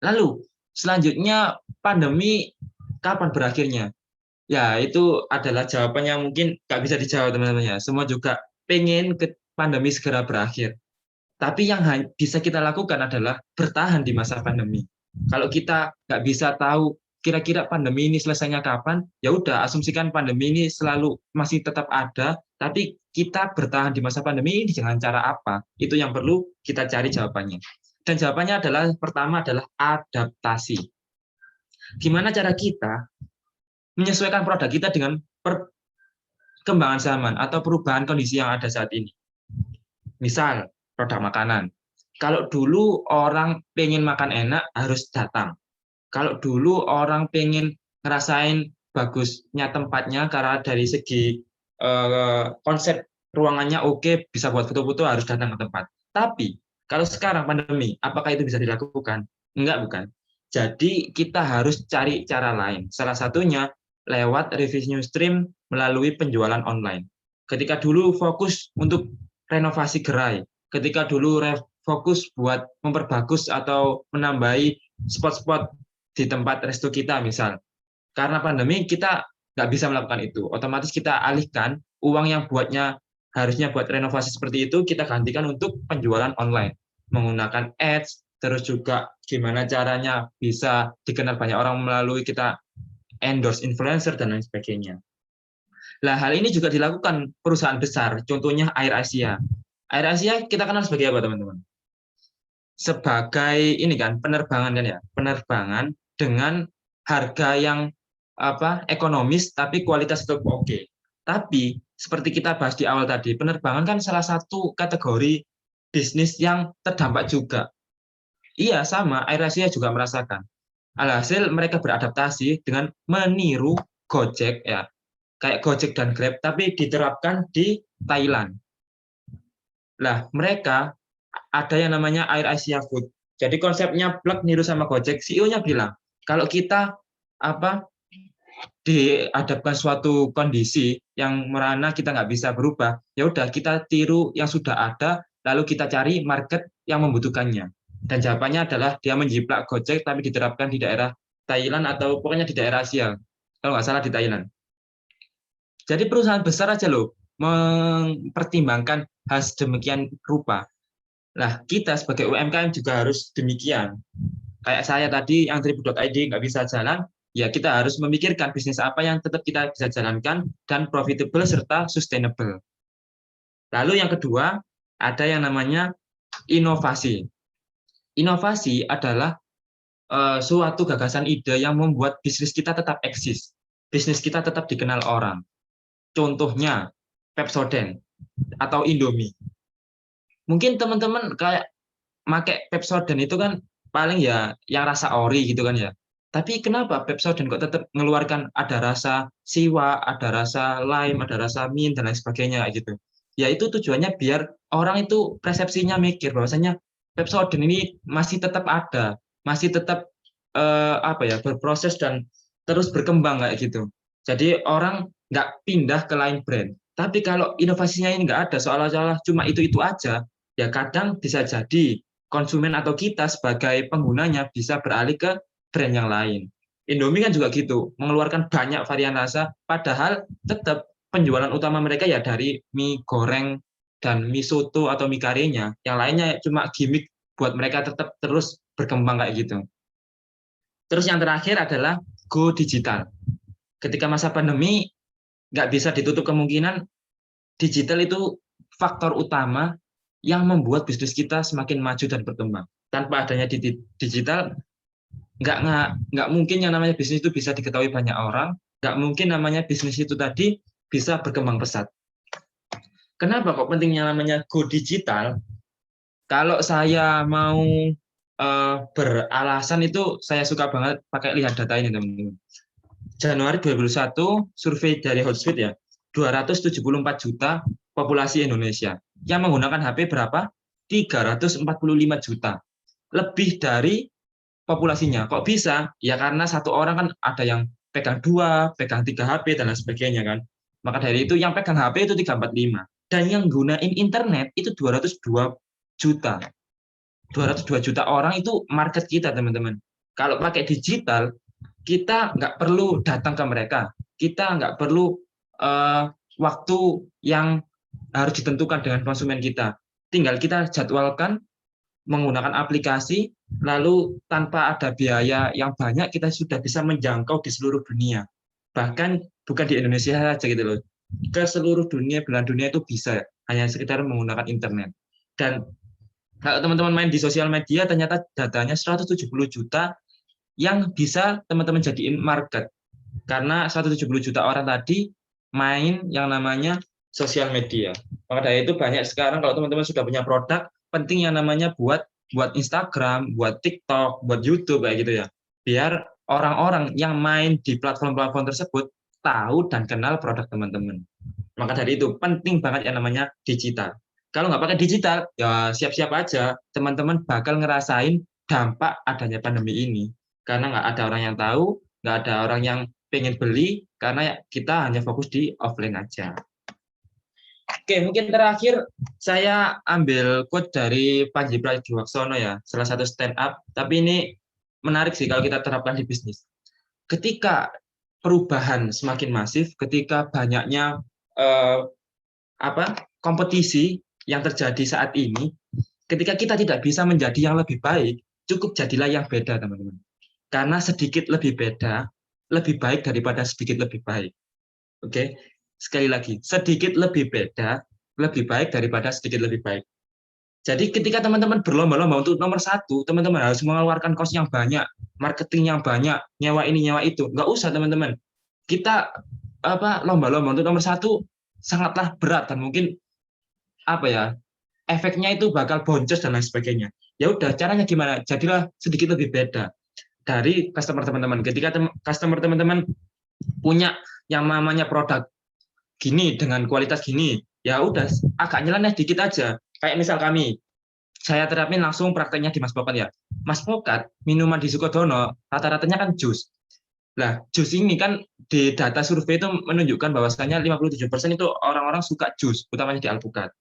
Lalu, selanjutnya pandemi kapan berakhirnya? Ya, itu adalah jawaban yang mungkin nggak bisa dijawab teman-teman ya. Semua juga pengen pandemi segera berakhir. Tapi yang bisa kita lakukan adalah bertahan di masa pandemi. Kalau kita nggak bisa tahu kira-kira pandemi ini selesainya kapan, ya udah asumsikan pandemi ini selalu masih tetap ada, tapi kita bertahan di masa pandemi ini dengan cara apa? Itu yang perlu kita cari jawabannya. Dan jawabannya adalah pertama adalah adaptasi. Gimana cara kita menyesuaikan produk kita dengan perkembangan zaman atau perubahan kondisi yang ada saat ini. Misal, produk makanan. Kalau dulu orang pengen makan enak harus datang. Kalau dulu orang pengen ngerasain bagusnya tempatnya karena dari segi konsep ruangannya oke, bisa buat foto-foto harus datang ke tempat. Tapi kalau sekarang pandemi, apakah itu bisa dilakukan? Enggak, bukan. Jadi kita harus cari cara lain. Salah satunya lewat revenue stream melalui penjualan online. Ketika dulu fokus untuk renovasi gerai, ketika dulu fokus buat memperbagus atau menambahi spot-spot di tempat resto kita misal. Karena pandemi kita nggak bisa melakukan itu. Otomatis kita alihkan uang yang harusnya buat renovasi seperti itu, kita gantikan untuk penjualan online. menggunakan ads, terus juga gimana caranya bisa dikenal banyak orang melalui kita endorse influencer dan lain sebagainya. Nah, hal ini juga dilakukan perusahaan besar, contohnya AirAsia. AirAsia kita kenal sebagai apa, teman-teman? Sebagai ini kan penerbangan kan ya, penerbangan dengan harga yang ekonomis tapi kualitas tetap oke. Tapi seperti kita bahas di awal tadi, penerbangan kan salah satu kategori bisnis yang terdampak juga. Iya, sama, AirAsia juga merasakan. Alhasil mereka beradaptasi dengan meniru Gojek ya, kayak Gojek dan Grab, tapi diterapkan di Thailand. Lah, mereka ada yang namanya AirAsia Food. Jadi konsepnya plug niru sama Gojek. CEO-nya bilang, kalau kita dihadapkan suatu kondisi yang merana kita nggak bisa berubah, ya udah kita tiru yang sudah ada, lalu kita cari market yang membutuhkannya. Dan jawabannya adalah dia menjiplak Gojek tapi diterapkan di daerah Thailand atau pokoknya di daerah Asia. Kalau nggak salah di Thailand. Jadi perusahaan besar aja loh mempertimbangkan hal sedemikian rupa. Nah, kita sebagai UMKM juga harus demikian. Kayak saya tadi yang Trip.id nggak bisa jalan, ya kita harus memikirkan bisnis apa yang tetap kita bisa jalankan dan profitable serta sustainable. Lalu yang kedua, ada yang namanya inovasi. Inovasi adalah suatu gagasan ide yang membuat bisnis kita tetap eksis. Bisnis kita tetap dikenal orang. Contohnya Pepsodent atau Indomie. Mungkin teman-teman kayak pakai Pepsodent itu kan paling ya yang rasa ori gitu kan ya. Tapi kenapa Pepsodent kok tetap mengeluarkan ada rasa siwa, ada rasa lime, ada rasa mint dan lain sebagainya gitu. Ya itu tujuannya biar orang itu persepsinya mikir bahwasanya Pepsodent ini masih tetap ada, masih tetap berproses dan terus berkembang kayak gitu. Jadi orang nggak pindah ke lain brand. Tapi kalau inovasinya ini nggak ada, seolah-olah cuma itu aja, ya kadang bisa jadi konsumen atau kita sebagai penggunanya bisa beralih ke brand yang lain. Indomie kan juga gitu, mengeluarkan banyak varian rasa, padahal tetap penjualan utama mereka ya dari mie goreng dan mie soto atau mie karenya. Yang lainnya cuma gimmick buat mereka tetap terus berkembang kayak gitu. Terus yang terakhir adalah go digital. Ketika masa pandemi, nggak bisa ditutup kemungkinan digital itu faktor utama yang membuat bisnis kita semakin maju dan berkembang. Tanpa adanya digital, nggak mungkin yang namanya bisnis itu bisa diketahui banyak orang, nggak mungkin namanya bisnis itu tadi bisa berkembang pesat. Kenapa kok pentingnya namanya go digital? Kalau saya mau beralasan itu, saya suka banget pakai lihat data ini, teman-teman. Januari 2021, survei dari Hotsuite ya, 274 juta populasi Indonesia. Yang menggunakan HP berapa? 345 juta. Lebih dari populasinya. Kok bisa? Ya karena satu orang kan ada yang pegang 2, pegang 3 HP, dan lain sebagainya kan. Maka dari itu yang pegang HP itu 345. Dan yang gunain internet itu 202 juta. 202 juta orang itu market kita, teman-teman. Kalau pakai digital, kita nggak perlu datang ke mereka. Kita nggak perlu waktu yang harus ditentukan dengan konsumen kita. Tinggal kita jadwalkan menggunakan aplikasi, lalu tanpa ada biaya yang banyak, kita sudah bisa menjangkau di seluruh dunia. Bahkan bukan di Indonesia saja gitu loh. Ke seluruh dunia, belahan dunia itu bisa, hanya sekedar menggunakan internet. Dan kalau teman-teman main di sosial media, ternyata datanya 170 juta yang bisa teman-teman jadiin market. Karena 170 juta orang tadi main yang namanya sosial media. Maka dari itu banyak sekarang kalau teman-teman sudah punya produk, penting yang namanya buat Instagram, buat TikTok, buat YouTube kayak gitu ya. Biar orang-orang yang main di platform-platform tersebut tahu dan kenal produk teman-teman. Maka dari itu penting banget yang namanya digital. Kalau nggak pakai digital, ya siap-siap aja teman-teman bakal ngerasain dampak adanya pandemi ini. Karena nggak ada orang yang tahu, nggak ada orang yang pengen beli, karena kita hanya fokus di offline aja. Oke, mungkin terakhir saya ambil quote dari Panji Pragiwaksono ya, salah satu stand up, tapi ini menarik sih kalau kita terapkan di bisnis. Ketika perubahan semakin masif, ketika banyaknya kompetisi yang terjadi saat ini, ketika kita tidak bisa menjadi yang lebih baik, cukup jadilah yang beda, teman-teman. Karena sedikit lebih beda, lebih baik daripada sedikit lebih baik. Oke, sekali lagi, sedikit lebih beda, lebih baik daripada sedikit lebih baik. Jadi ketika teman-teman berlomba-lomba untuk nomor satu, teman-teman harus mengeluarkan kos yang banyak, marketing yang banyak, nyewa ini, nyewa itu. Nggak usah, teman-teman. Kita lomba-lomba untuk nomor satu sangatlah berat dan mungkin efeknya itu bakal boncos dan lain sebagainya. Ya udah, caranya gimana? Jadilah sedikit lebih beda dari customer teman-teman. Ketika customer teman-teman punya yang namanya produk gini dengan kualitas gini, ya udah agak nyeleneh dikit aja. Kayak misal saya terapin langsung prakteknya di Mas Pokat ya. Mas Pokat, minuman di Sukodono rata-ratanya kan jus. Nah, jus ini kan di data survei itu menunjukkan bahwasanya 57% itu orang-orang suka jus, utamanya di alpukat.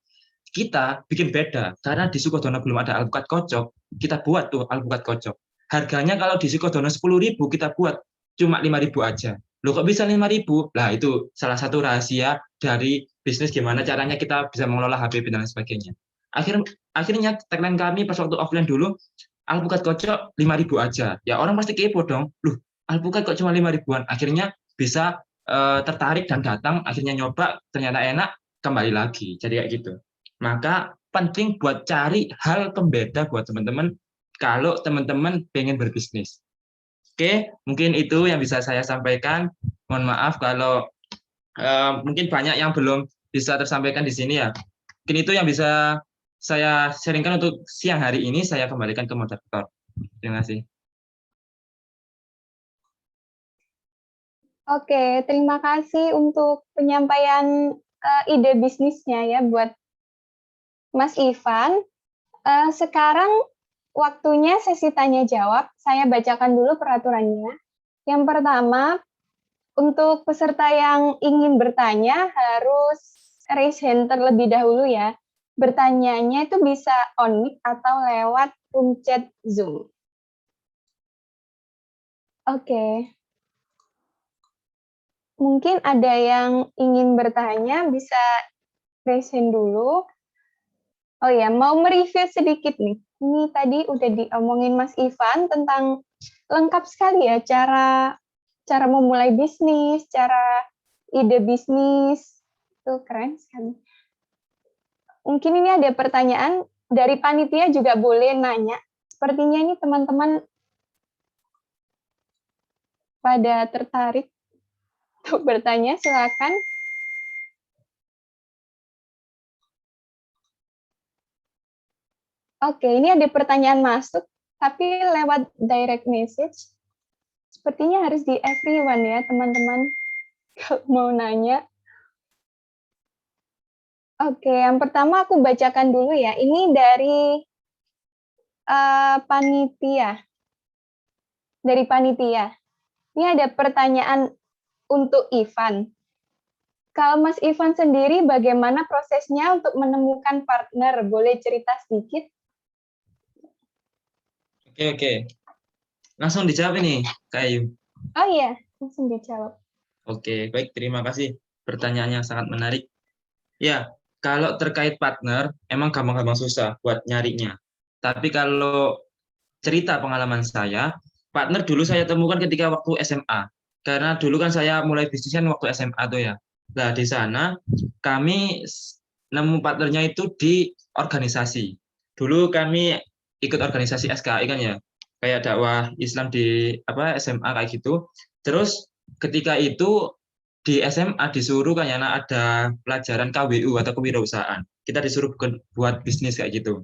Kita bikin beda, karena di Sukodono belum ada alpukat kocok, kita buat tuh alpukat kocok. Harganya kalau di Sukodono 10.000, kita buat cuma 5.000 aja. Loh kok bisa 5.000? Nah itu salah satu rahasia dari bisnis gimana caranya kita bisa mengelola HPP dan lain sebagainya. Akhirnya tagline kami pas waktu offline dulu, alpukat kocok 5.000 aja. Ya orang pasti kepo dong, loh alpukat kok cuma 5.000-an. Akhirnya bisa tertarik dan datang, akhirnya nyoba, ternyata enak, kembali lagi. Jadi kayak gitu. Maka penting buat cari hal pembeda buat teman-teman kalau teman-teman pengen berbisnis. Oke, mungkin itu yang bisa saya sampaikan. Mohon maaf kalau mungkin banyak yang belum bisa tersampaikan di sini ya. Mungkin itu yang bisa saya sharingkan untuk siang hari ini. Saya kembalikan ke moderator. Terima kasih. Oke, terima kasih untuk penyampaian ide bisnisnya ya buat Mas Ivan. Sekarang waktunya sesi tanya jawab. Saya bacakan dulu peraturannya. Yang pertama, untuk peserta yang ingin bertanya harus raise hand terlebih dahulu ya. Bertanyanya itu bisa on mic atau lewat room chat Zoom. Oke. Mungkin ada yang ingin bertanya, bisa raise hand dulu. Oh ya, mau mereview sedikit nih. Ini tadi udah diomongin Mas Ivan tentang lengkap sekali ya cara memulai bisnis, cara ide bisnis. Itu keren sekali. Mungkin ini ada pertanyaan dari panitia juga boleh nanya. Sepertinya ini teman-teman pada tertarik untuk bertanya, silakan. Oke, ini ada pertanyaan masuk, tapi lewat direct message. Sepertinya harus di everyone ya, teman-teman. Kalau mau nanya. Oke, yang pertama aku bacakan dulu ya. Ini dari panitia. Dari panitia. Ini ada pertanyaan untuk Ivan. Kalau Mas Ivan sendiri, bagaimana prosesnya untuk menemukan partner? Boleh cerita sedikit? Oke. Langsung dijawab ini, Kak Ayu. Oh iya, langsung dijawab. Oke, baik. Terima kasih. Pertanyaan yang sangat menarik. Ya, kalau terkait partner, emang gampang-gampang susah buat nyarinya. Tapi kalau cerita pengalaman saya, partner dulu saya temukan ketika waktu SMA. Karena dulu kan saya mulai bisnis kan waktu SMA tuh ya. Nah, di sana kami nemu partnernya itu di organisasi. Dulu kami ikut organisasi SKI kan ya, kayak dakwah Islam di SMA kayak gitu. Terus ketika itu di SMA disuruh kan ya ada pelajaran KWU atau kewirausahaan. Kita disuruh buat bisnis kayak gitu.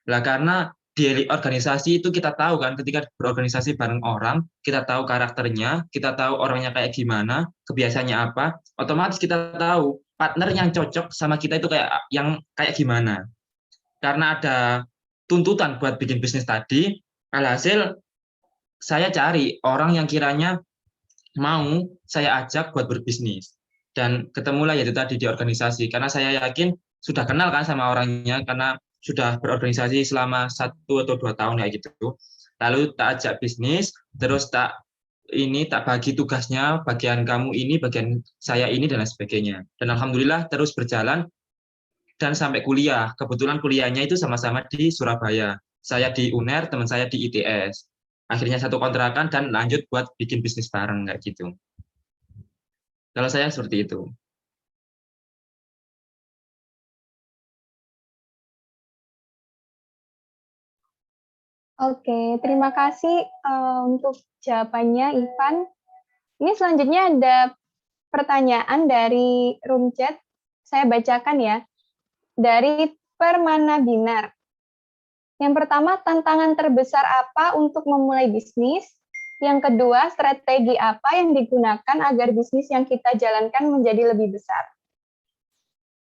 Lah karena di organisasi itu kita tahu kan ketika berorganisasi bareng orang, kita tahu karakternya, kita tahu orangnya kayak gimana, kebiasaannya apa, otomatis kita tahu partner yang cocok sama kita itu kayak gimana. Karena ada tuntutan buat bikin bisnis tadi, alhasil saya cari orang yang kiranya mau saya ajak buat berbisnis. Dan ketemulah yaitu tadi di organisasi, karena saya yakin sudah kenal kan sama orangnya, karena sudah berorganisasi selama 1 atau 2 tahun kayak gitu. Lalu tak ajak bisnis, terus tak bagi tugasnya, bagian kamu ini, bagian saya ini, dan lain sebagainya. Dan alhamdulillah terus berjalan. dan sampai kuliah. Kebetulan kuliahnya itu sama-sama di Surabaya. Saya di UNER, teman saya di ITS. Akhirnya satu kontrakan dan lanjut buat bikin bisnis bareng kayak gitu. Kalau saya seperti itu. Oke, terima kasih untuk jawabannya, Ivan. Ini selanjutnya ada pertanyaan dari room chat. Saya bacakan ya. Dari Permana Binar. Yang pertama, tantangan terbesar apa untuk memulai bisnis? Yang kedua, strategi apa yang digunakan agar bisnis yang kita jalankan menjadi lebih besar?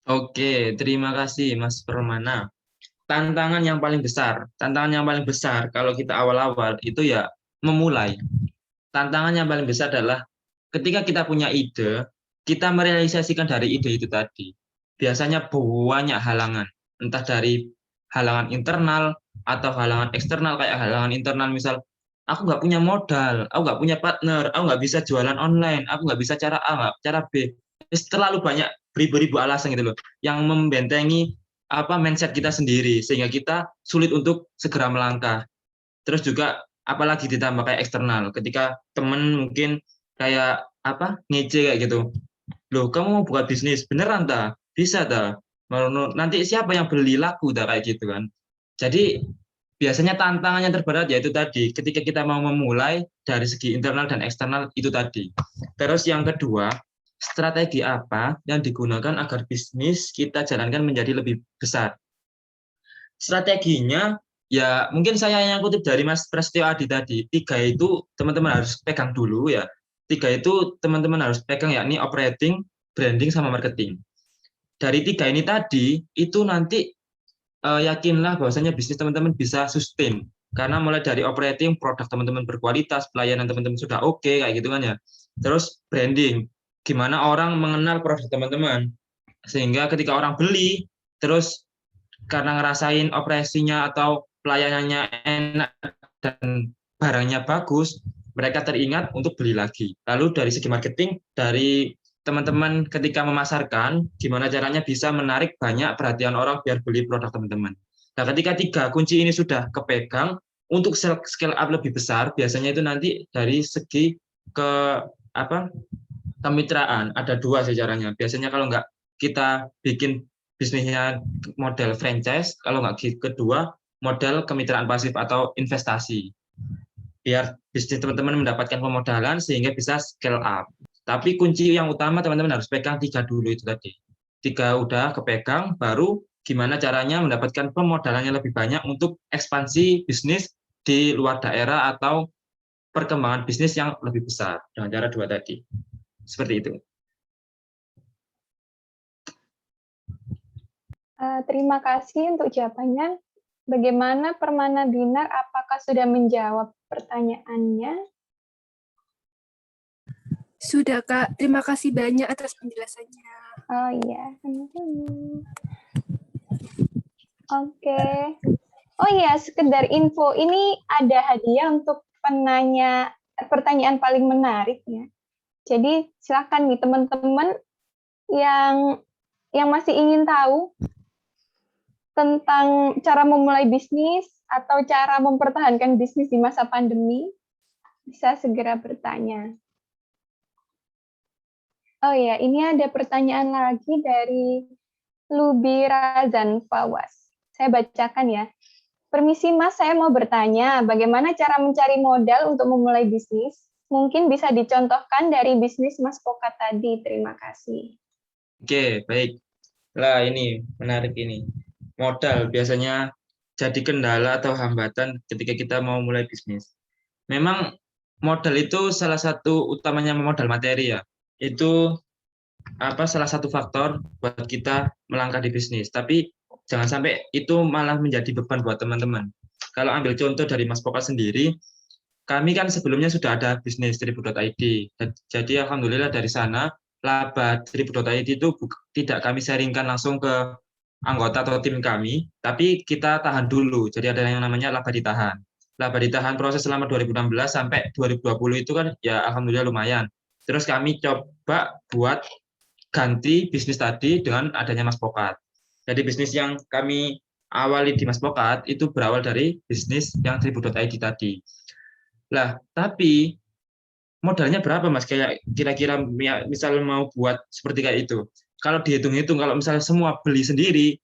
Oke, terima kasih Mas Permana. Tantangan yang paling besar kalau kita awal-awal itu ya memulai. Tantangan yang paling besar adalah ketika kita punya ide, kita merealisasikan dari ide itu tadi. Biasanya banyak halangan, entah dari halangan internal atau halangan eksternal. Kayak halangan internal misal, aku nggak punya modal, aku nggak punya partner, aku nggak bisa jualan online, aku nggak bisa cara A, cara B. Terlalu banyak beribu-ribu alasan gitu loh, yang membentengi mindset kita sendiri, sehingga kita sulit untuk segera melangkah. Terus juga apalagi ditambah kayak eksternal, ketika temen mungkin kayak ngece kayak gitu, loh kamu mau buka bisnis beneran tak bisa tak, nanti siapa yang beli, laku tak, kayak gitu kan. Jadi biasanya tantangannya terberat yaitu tadi, ketika kita mau memulai dari segi internal dan eksternal itu tadi. Terus yang kedua, strategi apa yang digunakan agar bisnis kita jalankan menjadi lebih besar. Strateginya ya mungkin saya yang kutip dari Mas Prasetyo Adi tadi, 3 itu teman-teman harus pegang dulu ya. 3 itu teman-teman harus pegang, yakni operating, branding, sama marketing. Dari 3 ini tadi, itu nanti yakinlah bahwasanya bisnis teman-teman bisa sustain. Karena mulai dari operating, produk teman-teman berkualitas, pelayanan teman-teman sudah oke, kayak gitu kan ya. Terus branding, gimana orang mengenal produk teman-teman. Sehingga ketika orang beli, terus karena ngerasain operasinya atau pelayanannya enak dan barangnya bagus, mereka teringat untuk beli lagi. Lalu dari segi marketing, dari teman-teman ketika memasarkan, gimana caranya bisa menarik banyak perhatian orang biar beli produk teman-teman. Nah, ketika 3 kunci ini sudah kepegang, untuk scale up lebih besar, biasanya itu nanti dari segi kemitraan. Ada 2 sih caranya. Biasanya kalau nggak kita bikin bisnisnya model franchise, kalau nggak kedua, model kemitraan pasif atau investasi. Biar bisnis teman-teman mendapatkan pemodalan sehingga bisa scale up. Tapi kunci yang utama teman-teman harus pegang 3 dulu itu tadi. 3 udah kepegang, baru gimana caranya mendapatkan pemodalan yang lebih banyak untuk ekspansi bisnis di luar daerah atau perkembangan bisnis yang lebih besar dengan cara 2 tadi. Seperti itu. Terima kasih untuk jawabannya. Bagaimana Permana Binar, apakah sudah menjawab pertanyaannya? Sudah, Kak. Terima kasih banyak atas penjelasannya. Oh iya. Oke. Oh iya, sekedar info, ini ada hadiah untuk pertanyaan paling menarik ya. Jadi silakan nih teman-teman yang masih ingin tahu tentang cara memulai bisnis atau cara mempertahankan bisnis di masa pandemi, bisa segera bertanya. Oh ya, ini ada pertanyaan lagi dari Lubi Razan Fawas. Saya bacakan ya. Permisi Mas, saya mau bertanya, bagaimana cara mencari modal untuk memulai bisnis? Mungkin bisa dicontohkan dari bisnis Mas Pokat tadi. Terima kasih. Oke, baik. Lah ini menarik ini. Modal biasanya jadi kendala atau hambatan ketika kita mau mulai bisnis. Memang modal itu salah satu utamanya modal materi ya. Itu salah satu faktor buat kita melangkah di bisnis. Tapi jangan sampai itu malah menjadi beban buat teman-teman. Kalau ambil contoh dari Mas Pokat sendiri, kami kan sebelumnya sudah ada bisnis Tribut.id. Jadi alhamdulillah dari sana laba Tribut.id itu tidak kami sharingkan langsung ke anggota atau tim kami, tapi kita tahan dulu. Jadi ada yang namanya laba ditahan. Laba ditahan proses selama 2016 sampai 2020 itu kan ya alhamdulillah lumayan. Terus kami coba buat ganti bisnis tadi dengan adanya Mas Pokat. Jadi bisnis yang kami awali di Maspokat itu berawal dari bisnis yang Tribun.id tadi. Lah, tapi modalnya berapa Mas? Kayak kira-kira misal mau buat seperti kayak itu. Kalau dihitung-hitung, kalau misalnya semua beli sendiri,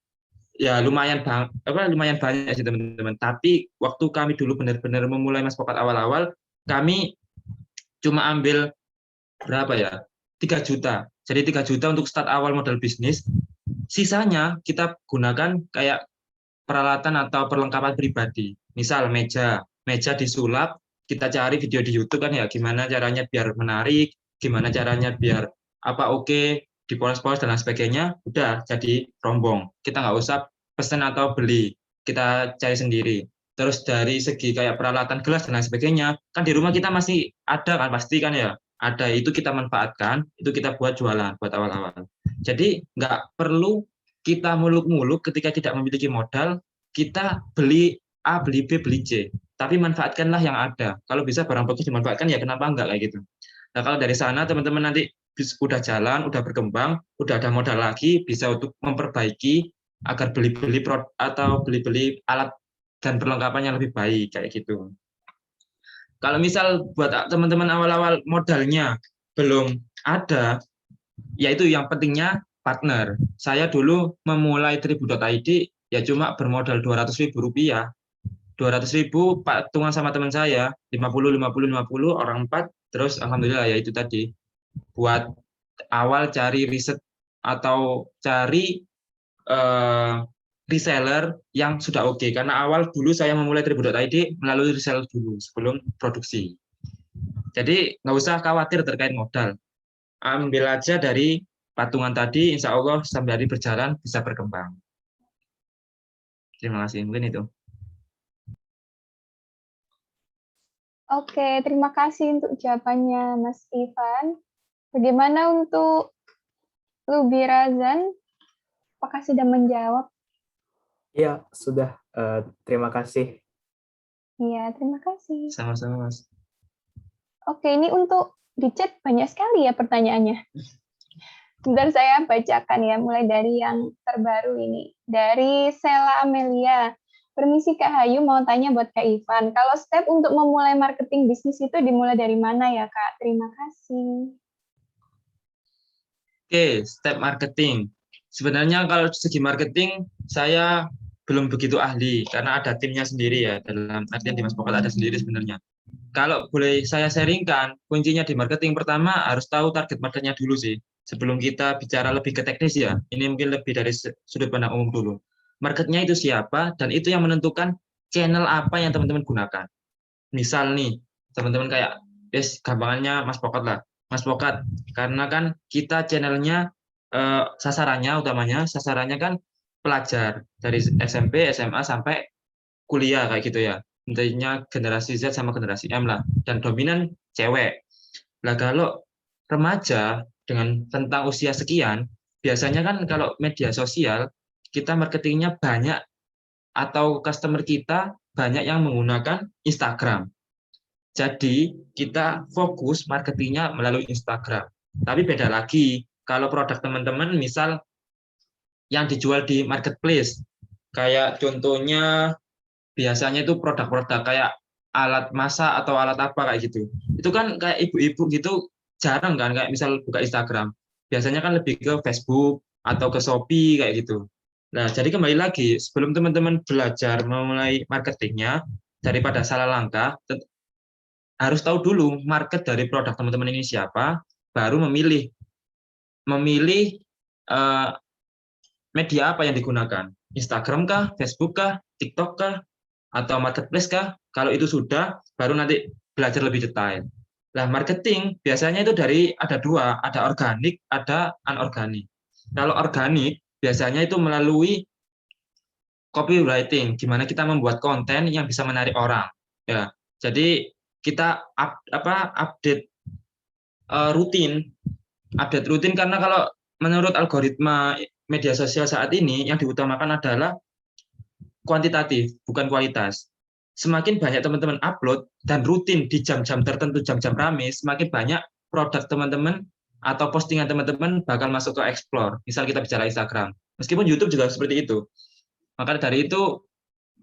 ya lumayan lumayan banyak sih teman-teman. Tapi waktu kami dulu benar-benar memulai Maspokat awal-awal, kami cuma ambil berapa ya? 3 juta. Jadi 3 juta untuk start awal modal bisnis. Sisanya kita gunakan kayak peralatan atau perlengkapan pribadi. Misal meja disulap, kita cari video di YouTube kan ya, gimana caranya biar menarik, gimana caranya biar oke, dipoles-poles dan lain sebagainya, udah jadi rombong. Kita nggak usah pesen atau beli, kita cari sendiri. Terus dari segi kayak peralatan gelas dan lain sebagainya, kan di rumah kita masih ada kan, pasti kan ya, ada, itu kita manfaatkan, itu kita buat jualan buat awal-awal. Jadi nggak perlu kita muluk-muluk ketika tidak memiliki modal, kita beli A, beli B, beli C. Tapi manfaatkanlah yang ada. Kalau bisa barang bagus dimanfaatkan, ya kenapa enggak kayak gitu. Nah, kalau dari sana teman-teman nanti udah jalan, udah berkembang, udah ada modal lagi, bisa untuk memperbaiki agar beli-beli atau beli-beli alat dan perlengkapan yang lebih baik kayak gitu. Kalau misal buat teman-teman awal-awal modalnya belum ada, yaitu yang pentingnya partner. Saya dulu memulai Tribun.id ya cuma bermodal Rp200.000. 200.000 patungan sama teman saya, 50 orang 4, terus alhamdulillah ya itu tadi. Buat awal cari riset atau cari reseller yang sudah oke. Karena awal dulu saya memulai Tribun.id melalui reseller dulu sebelum produksi. Jadi nggak usah khawatir terkait modal. Ambil aja dari patungan tadi, insya Allah sambil hari berjalan bisa berkembang. Terima kasih, mungkin itu. Oke, terima kasih untuk jawabannya Mas Ivan. Bagaimana untuk Lubi Razan? Apakah sudah menjawab? Iya, sudah. Terima kasih. Iya, terima kasih. Sama-sama, Mas. Oke, ini untuk di chat banyak sekali ya pertanyaannya. Sebentar saya bacakan ya, mulai dari yang terbaru ini. Dari Sela Amelia. Permisi Kak Hayu, mau tanya buat Kak Ivan. Kalau step untuk memulai marketing bisnis itu dimulai dari mana ya Kak? Terima kasih. Oke, step marketing. Sebenarnya kalau segi marketing, saya belum begitu ahli, karena ada timnya sendiri ya, dalam artian di Maspokat ada sendiri sebenarnya. Kalau boleh saya sharingkan, kuncinya di marketing pertama harus tahu target marketnya dulu sih. Sebelum kita bicara lebih ke teknis ya, ini mungkin lebih dari sudut pandang umum dulu. Marketnya itu siapa, dan itu yang menentukan channel apa yang teman-teman gunakan. Misal nih, teman-teman kayak, gampangannya Maspokat lah. Maspokat, karena kan kita channelnya, sasarannya kan pelajar, dari SMP, SMA, sampai kuliah kayak gitu ya. Intinya generasi Z sama generasi M lah, dan dominan cewek. Nah, kalau remaja dengan tentang usia sekian, biasanya kan kalau media sosial, kita marketingnya banyak, atau customer kita banyak yang menggunakan Instagram. Jadi, kita fokus marketingnya melalui Instagram. Tapi beda lagi, kalau produk teman-teman, misal yang dijual di marketplace, kayak contohnya, biasanya itu produk-produk kayak alat masak atau alat apa kayak gitu. Itu kan kayak ibu-ibu gitu jarang kan, kayak misal buka Instagram. Biasanya kan lebih ke Facebook atau ke Shopee kayak gitu. Nah, jadi kembali lagi, sebelum teman-teman belajar memulai marketingnya, daripada salah langkah, harus tahu dulu market dari produk teman-teman ini siapa, baru memilih media apa yang digunakan. Instagram kah, Facebook kah, TikTok kah, atau marketplace kah? Kalau itu sudah, baru nanti belajar lebih detail. Nah, marketing biasanya itu ada dua, ada organik, ada anorganik. Kalau organik, biasanya itu melalui copywriting, gimana kita membuat konten yang bisa menarik orang. Ya, jadi kita update rutin, karena kalau menurut algoritma media sosial saat ini yang diutamakan adalah kuantitatif, bukan kualitas. Semakin banyak teman-teman upload dan rutin di jam-jam tertentu, jam-jam rame, semakin banyak produk teman-teman atau postingan teman-teman bakal masuk ke explore. Misal kita bicara Instagram. Meskipun YouTube juga seperti itu. Maka dari itu,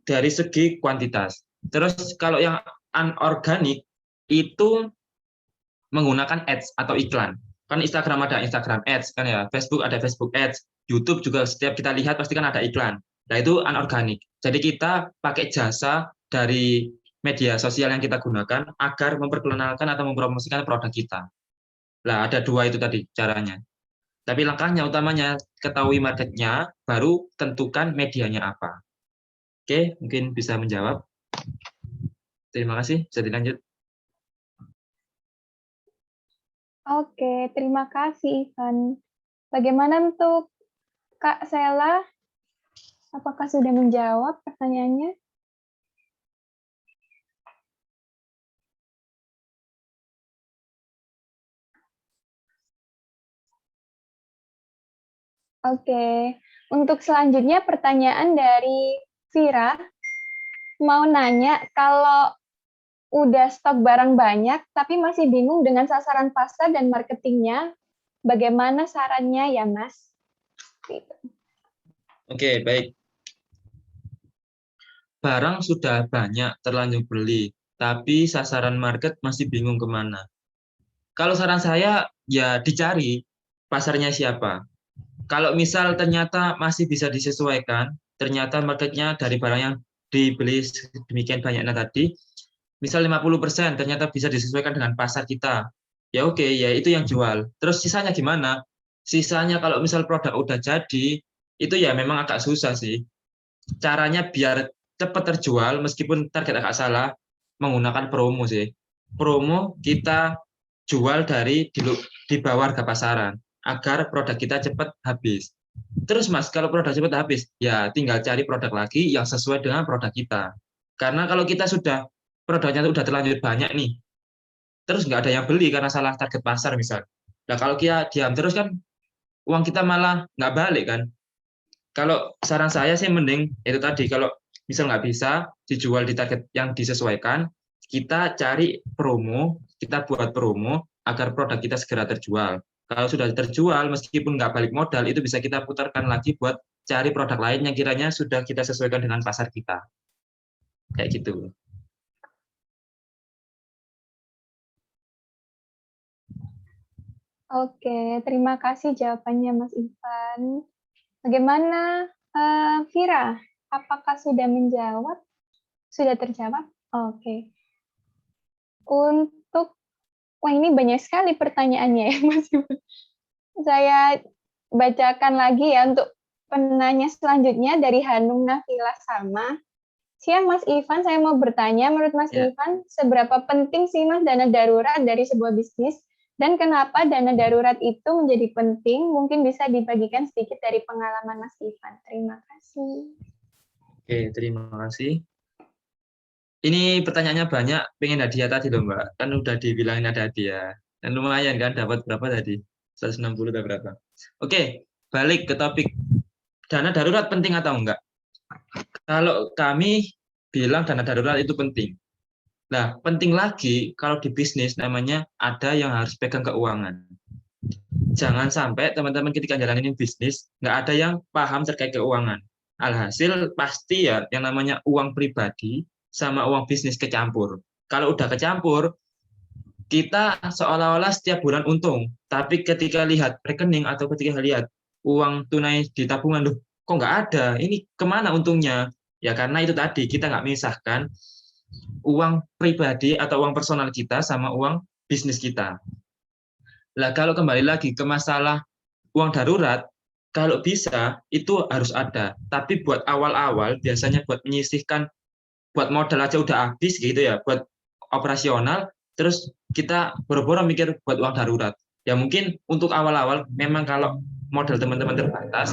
dari segi kuantitas. Terus kalau yang anorganik itu menggunakan ads atau iklan. Kan Instagram ada Instagram ads, kan ya, Facebook ada Facebook ads, YouTube juga setiap kita lihat pasti kan ada iklan. Nah, itu anorganik. Jadi kita pakai jasa dari media sosial yang kita gunakan agar memperkenalkan atau mempromosikan produk kita. Nah, ada dua itu tadi caranya. Tapi langkahnya utamanya ketahui marketnya, baru tentukan medianya apa. Oke, mungkin bisa menjawab. Terima kasih, bisa dilanjut. Oke, terima kasih Ivan. Bagaimana untuk Kak Sela? Apakah sudah menjawab pertanyaannya? Oke, untuk selanjutnya pertanyaan dari Vira. Mau nanya, kalau udah stok barang banyak, tapi masih bingung dengan sasaran pasar dan marketingnya, bagaimana sarannya ya, Mas? Gitu. Oke, baik. Barang sudah banyak terlanjur beli, tapi sasaran market masih bingung kemana. Kalau saran saya, ya dicari pasarnya siapa. Kalau misal ternyata masih bisa disesuaikan, ternyata marketnya dari barang yang dibeli demikian banyaknya tadi, misal 50% ternyata bisa disesuaikan dengan pasar kita. Ya oke, ya itu yang jual. Terus sisanya gimana? Sisanya kalau misal produk udah jadi, itu ya memang agak susah sih. Caranya biar cepat terjual, meskipun target agak salah, menggunakan promo sih. Promo kita jual di bawah harga pasaran, agar produk kita cepat habis. Terus Mas, kalau produk cepat habis, ya tinggal cari produk lagi yang sesuai dengan produk kita. Karena kalau kita produknya udah terlanjur banyak nih, terus nggak ada yang beli karena salah target pasar misal. Nah kalau kita diam terus kan, uang kita malah nggak balik kan. Kalau saran saya sih mending itu tadi, kalau misal nggak bisa dijual di target yang disesuaikan, kita cari promo, kita buat promo agar produk kita segera terjual. Kalau sudah terjual, meskipun nggak balik modal, itu bisa kita putarkan lagi buat cari produk lain yang kiranya sudah kita sesuaikan dengan pasar kita. Kayak gitu. Oke, terima kasih jawabannya Mas Ivan. Bagaimana Vira? Apakah sudah menjawab? Sudah terjawab? Oke. Untuk, wah ini banyak sekali pertanyaannya ya Mas Ivan. Saya bacakan lagi ya untuk penanya selanjutnya dari Hanum Nafila Salma. Siang Mas Ivan, saya mau bertanya, menurut Mas Ivan, seberapa penting sih Mas dana darurat dari sebuah bisnis? Dan kenapa dana darurat itu menjadi penting? Mungkin bisa dibagikan sedikit dari pengalaman Mas Ivan. Terima kasih. Oke, terima kasih. Ini pertanyaannya banyak, pengen hadiah tadi loh Mbak. Kan udah dibilangin ada hadiah. Dan lumayan kan, dapat berapa tadi? 160 atau berapa? Oke, balik ke topik. Dana darurat penting atau enggak? Kalau kami bilang dana darurat itu penting. Nah, penting lagi kalau di bisnis namanya ada yang harus pegang keuangan. Jangan sampai teman-teman ketika jalanin bisnis, nggak ada yang paham terkait keuangan. Alhasil pasti ya yang namanya uang pribadi sama uang bisnis kecampur. Kalau udah kecampur, kita seolah-olah setiap bulan untung. Tapi ketika lihat rekening atau ketika lihat uang tunai di tabungan, loh, kok nggak ada? Ini kemana untungnya? Ya karena itu tadi, kita nggak memisahkan uang pribadi atau uang personal kita sama uang bisnis kita. Nah, kalau kembali lagi ke masalah uang darurat, kalau bisa itu harus ada. Tapi buat awal-awal biasanya buat menyisihkan, buat modal aja udah habis gitu ya, buat operasional, terus kita boro-boro mikir buat uang darurat. Ya mungkin untuk awal-awal memang kalau modal teman-teman terbatas,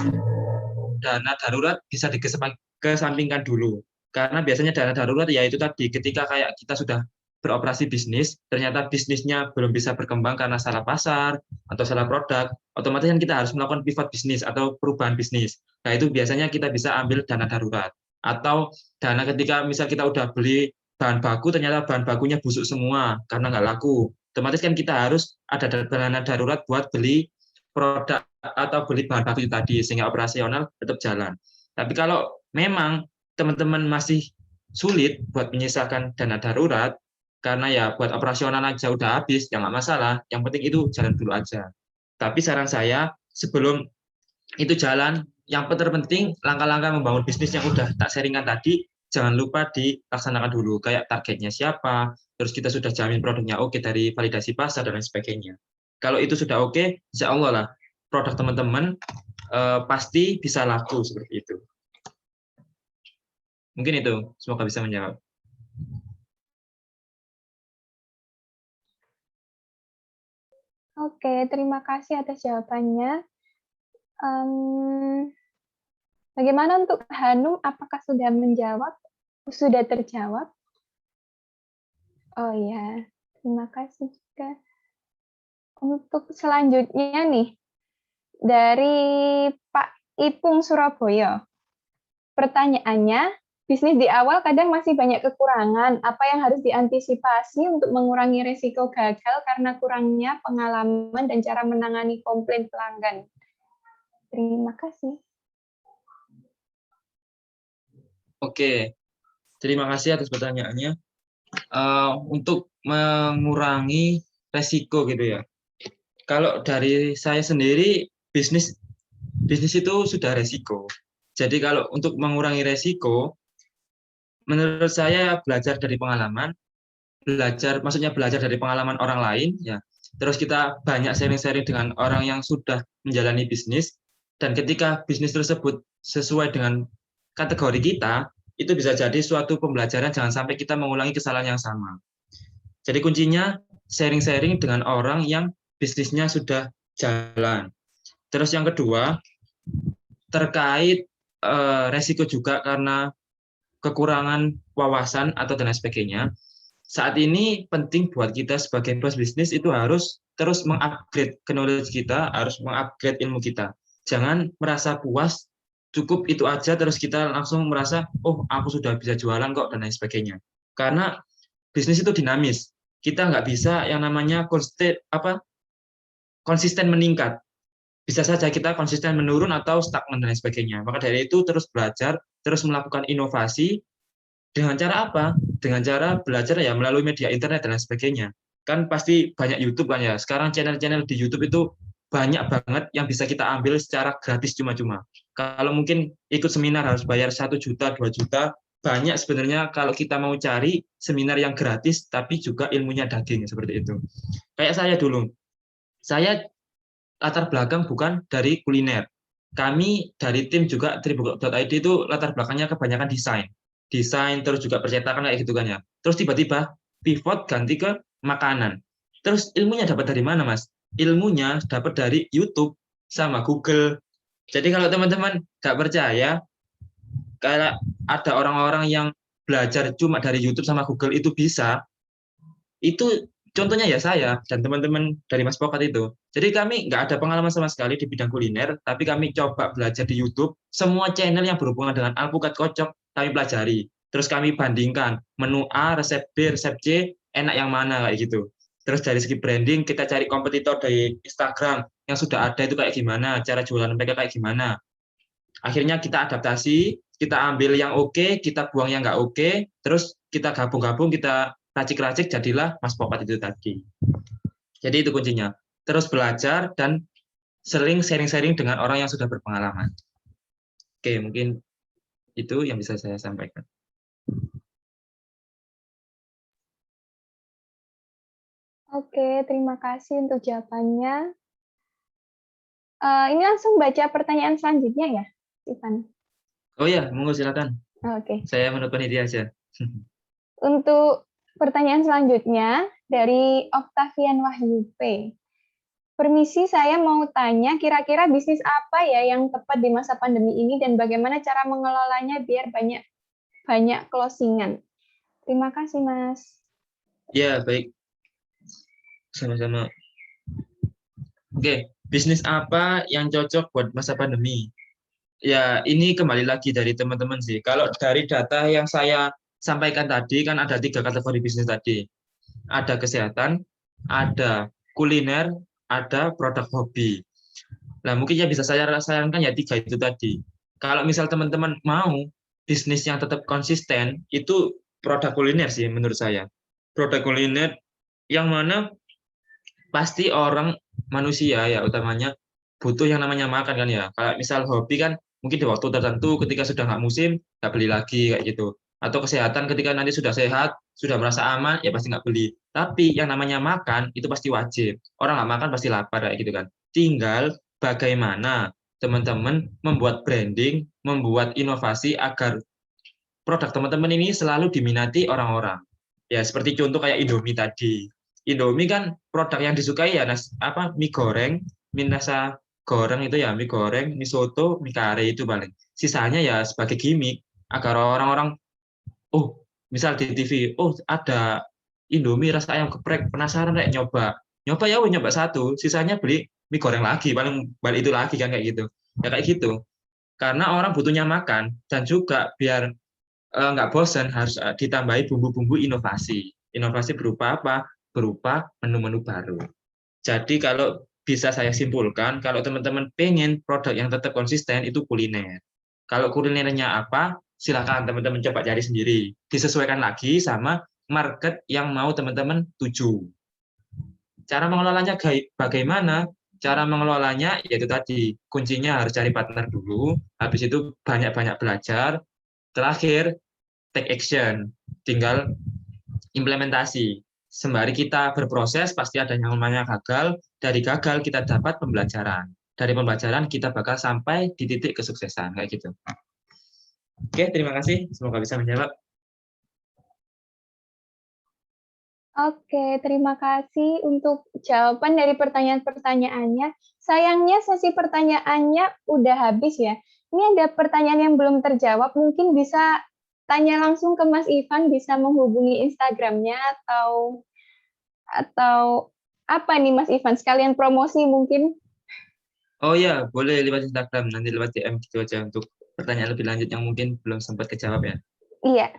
dana darurat bisa dikesampingkan dulu. Karena biasanya dana darurat ya itu tadi, ketika kayak kita sudah beroperasi bisnis, ternyata bisnisnya belum bisa berkembang karena salah pasar atau salah produk, otomatis kan kita harus melakukan pivot bisnis atau perubahan bisnis. Nah itu biasanya kita bisa ambil dana darurat. Atau dana ketika misal kita udah beli bahan baku, ternyata bahan bakunya busuk semua karena nggak laku. Otomatis kan kita harus ada dana darurat buat beli produk atau beli bahan baku itu tadi, sehingga operasional tetap jalan. Tapi kalau memang teman-teman masih sulit buat menyisakan dana darurat, karena ya buat operasional aja udah habis, ya nggak masalah, yang penting itu jalan dulu aja. Tapi saran saya, sebelum itu jalan, yang terpenting langkah-langkah membangun bisnis yang udah tak sharingkan tadi, jangan lupa dilaksanakan dulu, kayak targetnya siapa, terus kita sudah jamin produknya oke dari validasi pasar, dan lain sebagainya. Kalau itu sudah oke, insya Allah lah, produk teman-teman pasti bisa laku seperti itu. Mungkin itu, semoga bisa menjawab. Oke, terima kasih atas jawabannya. Bagaimana untuk Hanum? Apakah sudah menjawab? Sudah terjawab? Oh ya, terima kasih juga. Untuk selanjutnya nih, dari Pak Ipung Surabaya. Pertanyaannya, bisnis di awal kadang masih banyak kekurangan. Apa yang harus diantisipasi untuk mengurangi risiko gagal karena kurangnya pengalaman dan cara menangani komplain pelanggan? Terima kasih. Oke, terima kasih atas pertanyaannya. Untuk mengurangi resiko gitu ya. Kalau dari saya sendiri, bisnis itu sudah resiko. Jadi kalau untuk mengurangi resiko, menurut saya belajar dari pengalaman, maksudnya belajar dari pengalaman orang lain, ya. Terus kita banyak sharing-sharing dengan orang yang sudah menjalani bisnis, dan ketika bisnis tersebut sesuai dengan kategori kita, itu bisa jadi suatu pembelajaran, jangan sampai kita mengulangi kesalahan yang sama. Jadi kuncinya sharing-sharing dengan orang yang bisnisnya sudah jalan. Terus yang kedua, terkait resiko juga karena kekurangan wawasan atau dan lain sebagainya. Saat ini penting buat kita sebagai bos bisnis itu harus terus mengupgrade knowledge kita, harus mengupgrade ilmu kita. Jangan merasa puas, cukup itu aja, terus kita langsung merasa, oh aku sudah bisa jualan kok, dan lain sebagainya. Karena bisnis itu dinamis. Kita nggak bisa yang namanya konsisten meningkat. Bisa saja kita konsisten menurun atau stagnan dan lain sebagainya. Maka dari itu terus belajar, terus melakukan inovasi. Dengan cara apa? Dengan cara belajar ya melalui media internet dan lain sebagainya. Kan pasti banyak YouTube kan ya. Sekarang channel-channel di YouTube itu banyak banget yang bisa kita ambil secara gratis cuma-cuma. Kalau mungkin ikut seminar harus bayar 1 juta, 2 juta, banyak sebenarnya kalau kita mau cari seminar yang gratis tapi juga ilmunya daging seperti itu. Kayak saya dulu. Saya latar belakang bukan dari kuliner. Kami dari tim juga Tribuku.id itu latar belakangnya kebanyakan desain terus juga percetakan kayak gitu kan ya. Terus tiba-tiba pivot ganti ke makanan. Terus ilmunya dapat dari mana, Mas? Ilmunya dapat dari YouTube sama Google. Jadi kalau teman-teman nggak percaya, kayak ada orang-orang yang belajar cuma dari YouTube sama Google itu bisa, itu contohnya ya saya dan teman-teman dari Mas Pokat itu. Jadi kami nggak ada pengalaman sama sekali di bidang kuliner, tapi kami coba belajar di YouTube. Semua channel yang berhubungan dengan alpukat kocok kami pelajari. Terus kami bandingkan menu A, resep B, resep C, enak yang mana kayak gitu. Terus dari segi branding kita cari kompetitor dari Instagram yang sudah ada itu kayak gimana, cara jualan mereka kayak gimana. Akhirnya kita adaptasi, kita ambil yang oke, kita buang yang nggak oke, terus kita gabung-gabung, kita racik-racik, jadilah Mas Pokat itu tadi. Jadi itu kuncinya. Terus belajar dan sering sharing-sharing dengan orang yang sudah berpengalaman. Oke, mungkin itu yang bisa saya sampaikan. Oke, terima kasih untuk jawabannya. Ini langsung baca pertanyaan selanjutnya ya, Ivan? Oh ya, monggo silakan. Oke. Saya menutup ini aja. Untuk pertanyaan selanjutnya dari Octavian Wahyu P. Permisi, saya mau tanya kira-kira bisnis apa ya yang tepat di masa pandemi ini dan bagaimana cara mengelolanya biar banyak closingan. Terima kasih, Mas. Ya, baik. Sama-sama. Oke, bisnis apa yang cocok buat masa pandemi? Ya, ini kembali lagi dari teman-teman sih. Kalau dari data yang saya sampaikan tadi, kan ada 3 kategori bisnis tadi. Ada kesehatan, ada kuliner, ada produk hobi. Nah, mungkin yang bisa saya sarankan ya 3 itu tadi. Kalau misal teman-teman mau bisnis yang tetap konsisten, itu produk kuliner sih menurut saya. Produk kuliner yang mana pasti orang manusia ya utamanya butuh yang namanya makan kan ya. Kayak misal hobi kan mungkin di waktu tertentu ketika sudah nggak musim nggak beli lagi kayak gitu. Atau kesehatan ketika nanti sudah sehat, sudah merasa aman ya pasti nggak beli. Tapi yang namanya makan itu pasti wajib. Orang nggak makan pasti lapar kayak gitu kan. Tinggal bagaimana teman-teman membuat branding, membuat inovasi agar produk teman-teman ini selalu diminati orang-orang. Ya, seperti contoh kayak Indomie tadi. Indomie kan produk yang disukai ya mie goreng, mie nasa goreng itu ya mie goreng, mie soto, mie kare itu paling. Sisanya ya sebagai gimmick agar orang-orang oh, misal di TV, oh ada Indomie rasa ayam geprek, penasaran kayak nyoba. Nyoba ya nyoba satu, sisanya beli mie goreng lagi, paling balik itu lagi kan kayak gitu. Ya kayak gitu. Karena orang butuhnya makan dan juga biar nggak bosan harus ditambahi bumbu-bumbu inovasi. Inovasi berupa apa? Berupa menu-menu baru. Jadi kalau bisa saya simpulkan, kalau teman-teman pengen produk yang tetap konsisten itu kuliner. Kalau kulinernya apa, silakan teman-teman coba cari sendiri. Disesuaikan lagi sama market yang mau teman-teman tuju. Cara mengelolanya bagaimana? Cara mengelolanya yaitu tadi, kuncinya harus cari partner dulu, habis itu banyak-banyak belajar, terakhir take action, tinggal implementasi. Sembari kita berproses, pasti ada yang namanya gagal. Dari gagal kita dapat pembelajaran. Dari pembelajaran kita bakal sampai di titik kesuksesan kayak gitu. Oke, terima kasih. Semoga bisa menjawab. Oke, terima kasih untuk jawaban dari pertanyaan-pertanyaannya. Sayangnya sesi pertanyaannya udah habis ya. Ini ada pertanyaan yang belum terjawab, mungkin bisa tanya langsung ke Mas Ivan, bisa menghubungi Instagramnya atau apa nih Mas Ivan, sekalian promosi mungkin. Oh ya, boleh lewat Instagram, nanti lewat DM gitu aja untuk pertanyaan lebih lanjut yang mungkin belum sempat kejawab ya. Iya.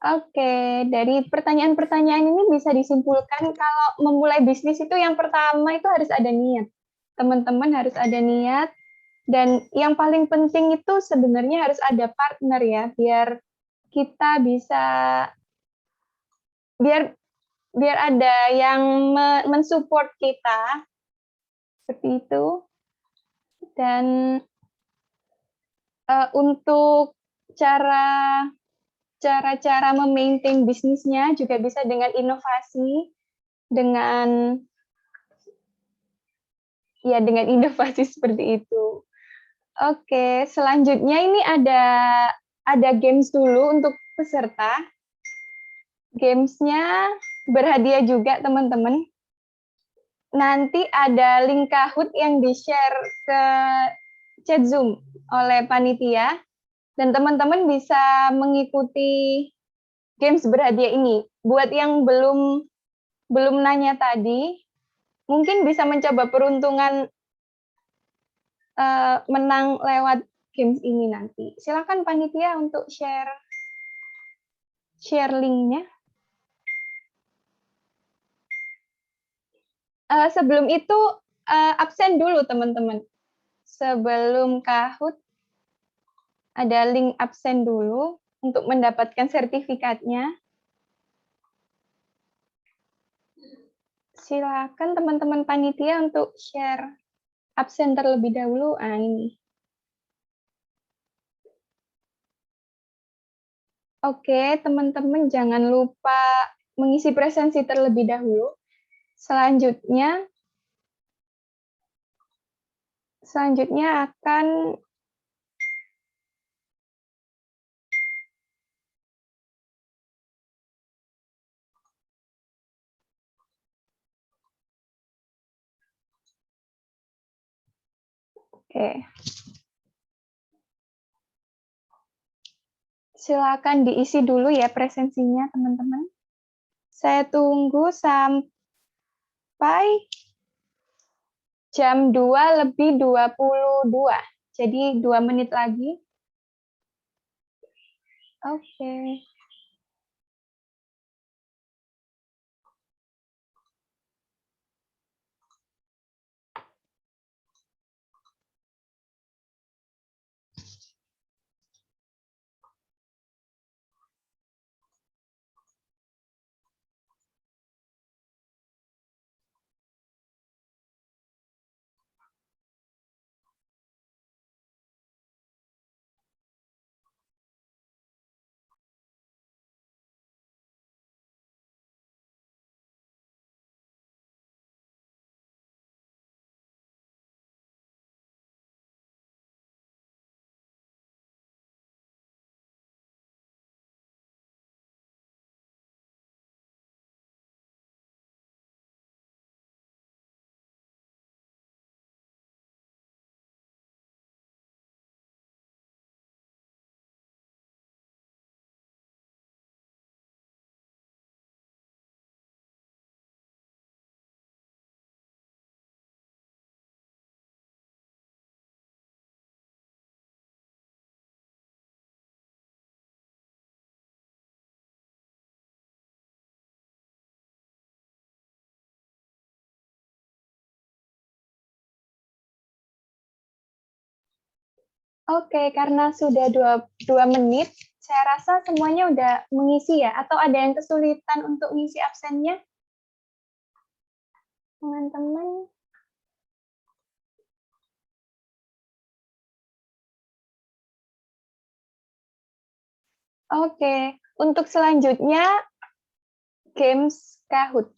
Oke, dari pertanyaan-pertanyaan ini bisa disimpulkan kalau memulai bisnis itu yang pertama itu harus ada niat. Teman-teman harus ada niat, dan yang paling penting itu sebenarnya harus ada partner ya, biar kita bisa, biar ada yang mensupport kita, seperti itu. Dan untuk cara-cara memaintain bisnisnya juga bisa dengan inovasi, dengan inovasi seperti itu. Oke, selanjutnya ini ada games dulu untuk peserta. Gamesnya berhadiah juga teman-teman. Nanti ada link Kahoot yang di-share ke chat Zoom oleh panitia, dan teman-teman bisa mengikuti games berhadiah ini. Buat yang belum nanya tadi, mungkin bisa mencoba peruntungan menang lewat games ini nanti. Silakan panitia untuk share linknya. Sebelum itu absen dulu teman-teman. Sebelum Kahoot ada link absen dulu untuk mendapatkan sertifikatnya. Silakan teman-teman panitia untuk share absen terlebih dahulu. Ini. Oke, teman-teman jangan lupa mengisi presensi terlebih dahulu. Selanjutnya akan silakan diisi dulu ya presensinya, teman-teman. Saya tunggu sampai jam 2:22. Jadi 2 menit lagi. Oke. 。Oke, karena sudah dua menit, saya rasa semuanya udah mengisi ya, atau ada yang kesulitan untuk mengisi absennya? Teman-teman. Oke, untuk selanjutnya games Kahoot.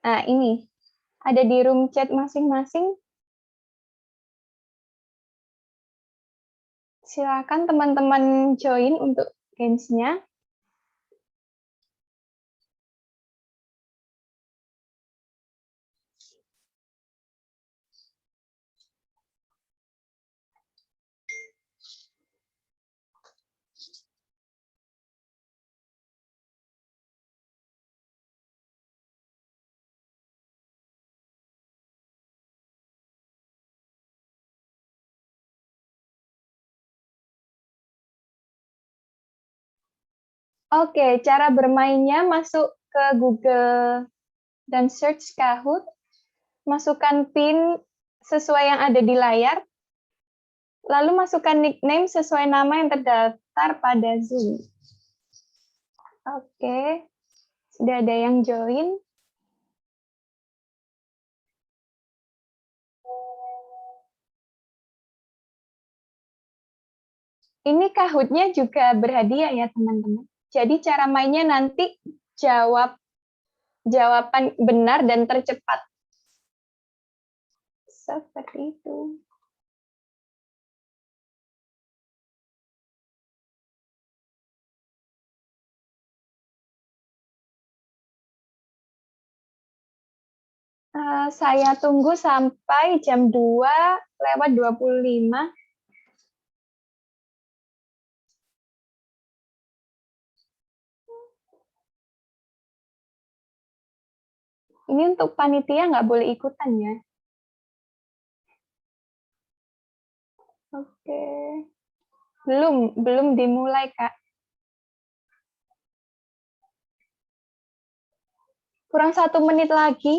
Nah, ini ada di room chat masing-masing. Silakan teman-teman join untuk games-nya. Oke, cara bermainnya masuk ke Google dan search Kahoot, masukkan PIN sesuai yang ada di layar, lalu masukkan nickname sesuai nama yang terdaftar pada Zoom. Oke, sudah ada yang join. Ini Kahoot-nya juga berhadiah ya teman-teman. Jadi cara mainnya nanti jawaban benar dan tercepat. Seperti itu. Saya tunggu sampai jam 2:25. Ini untuk panitia nggak boleh ikutan ya. Oke. Belum dimulai, Kak. Kurang 1 menit lagi.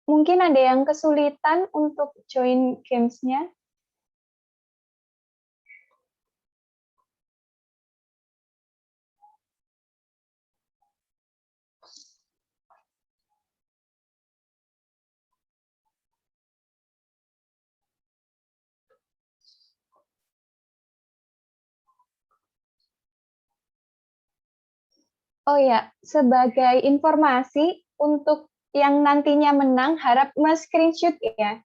Mungkin ada yang kesulitan untuk join games-nya. Oh ya, sebagai informasi untuk yang nantinya menang, harap screenshot ya.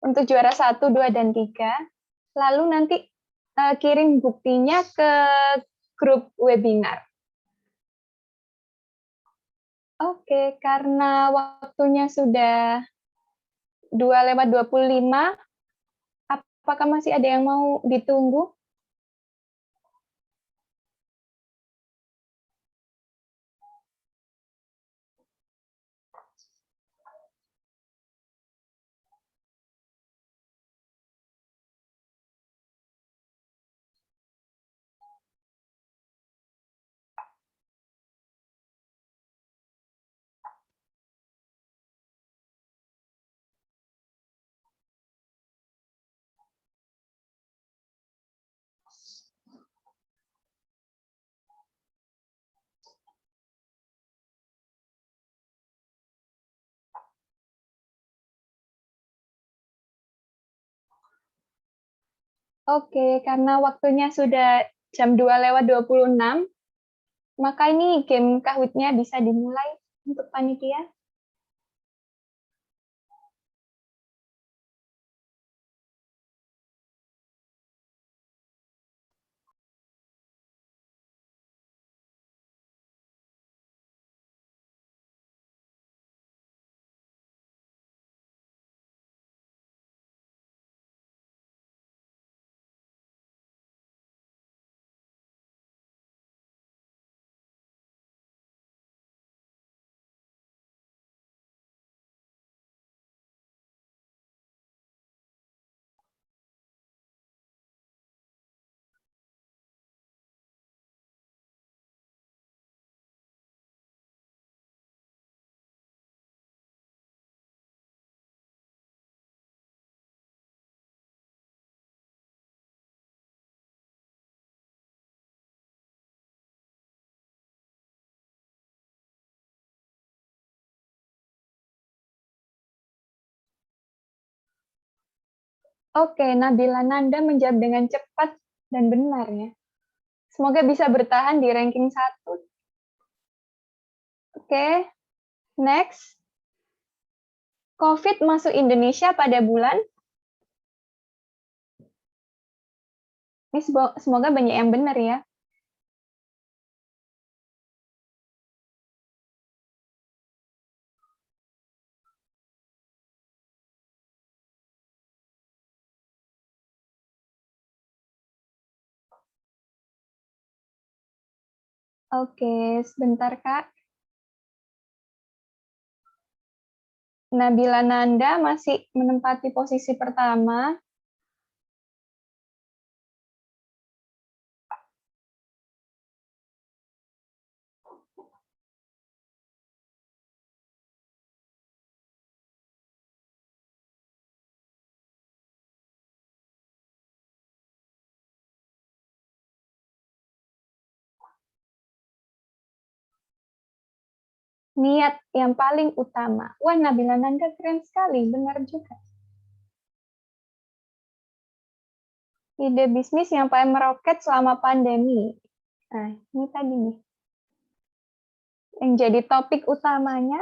Untuk juara 1, 2, dan 3. Lalu nanti kirim buktinya ke grup webinar. Oke, karena waktunya sudah 2:25, apakah masih ada yang mau ditunggu? Oke, karena waktunya sudah jam 2:26, maka ini game Kahoot-nya bisa dimulai untuk panitia. Oke, Nabila Nanda menjawab dengan cepat dan benar ya. Semoga bisa bertahan di ranking 1. Oke, next. COVID masuk Indonesia pada bulan? Ini semoga banyak yang benar ya. Oke, sebentar Kak. Nabila Nanda masih menempati posisi pertama. Niat yang paling utama. Wah, Nabila Nanda keren sekali, benar juga. Ide bisnis yang paling meroket selama pandemi. Nah, ini tadi nih. Yang jadi topik utamanya.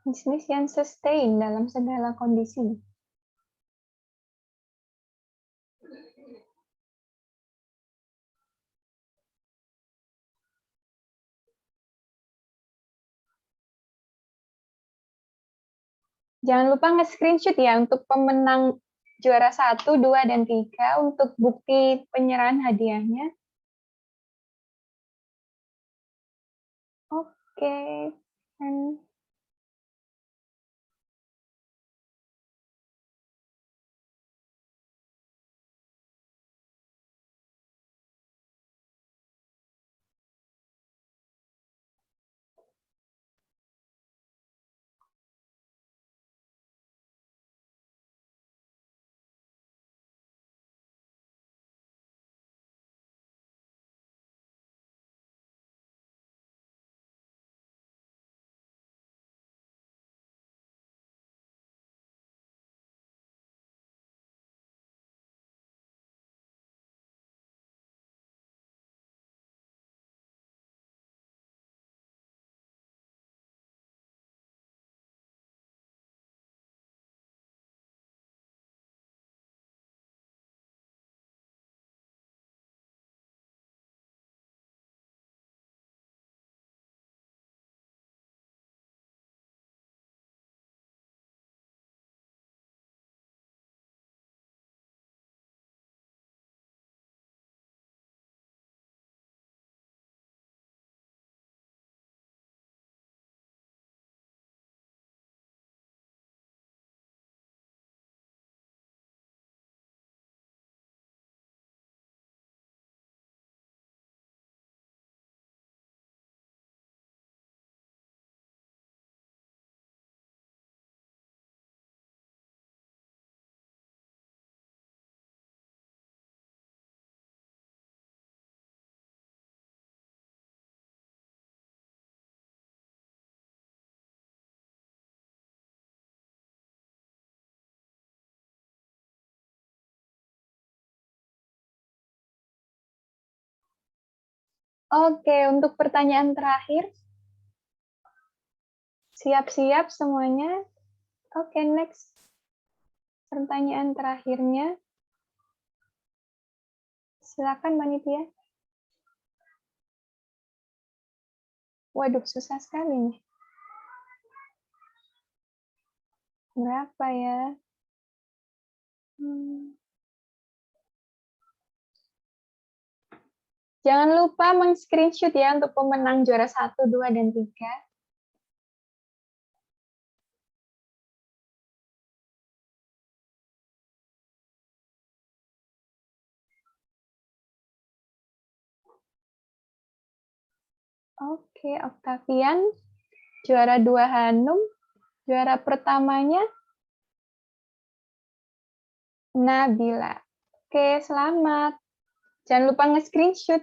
Bisnis yang sustain dalam segala kondisi. Jangan lupa nge-screenshot ya untuk pemenang juara 1, 2, dan 3 untuk bukti penyerahan hadiahnya. Oke. Oke, untuk pertanyaan terakhir. Siap-siap semuanya. Oke, next. Pertanyaan terakhirnya. Silakan, panitia. Waduh, susah sekali nih. Berapa ya? Jangan lupa meng-screenshot ya untuk pemenang juara 1, 2, dan 3. Oke, Octavian. Juara 2 Hanum. Juara pertamanya Nabila. Oke, selamat. Jangan lupa nge-screenshot.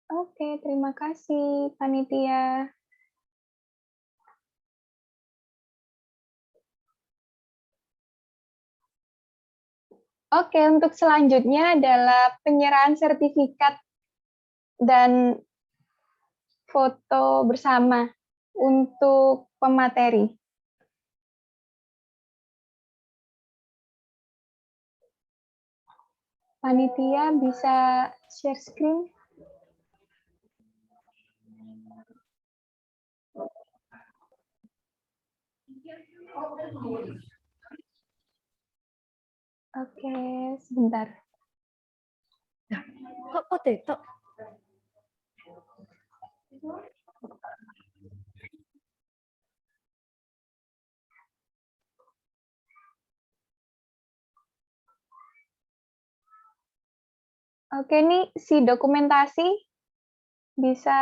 Oke, terima kasih panitia. Oke, untuk selanjutnya adalah penyerahan sertifikat dan foto bersama untuk pemateri. Panitia bisa share screen. Oke, sebentar. Kok foto? Oke, nih si dokumentasi bisa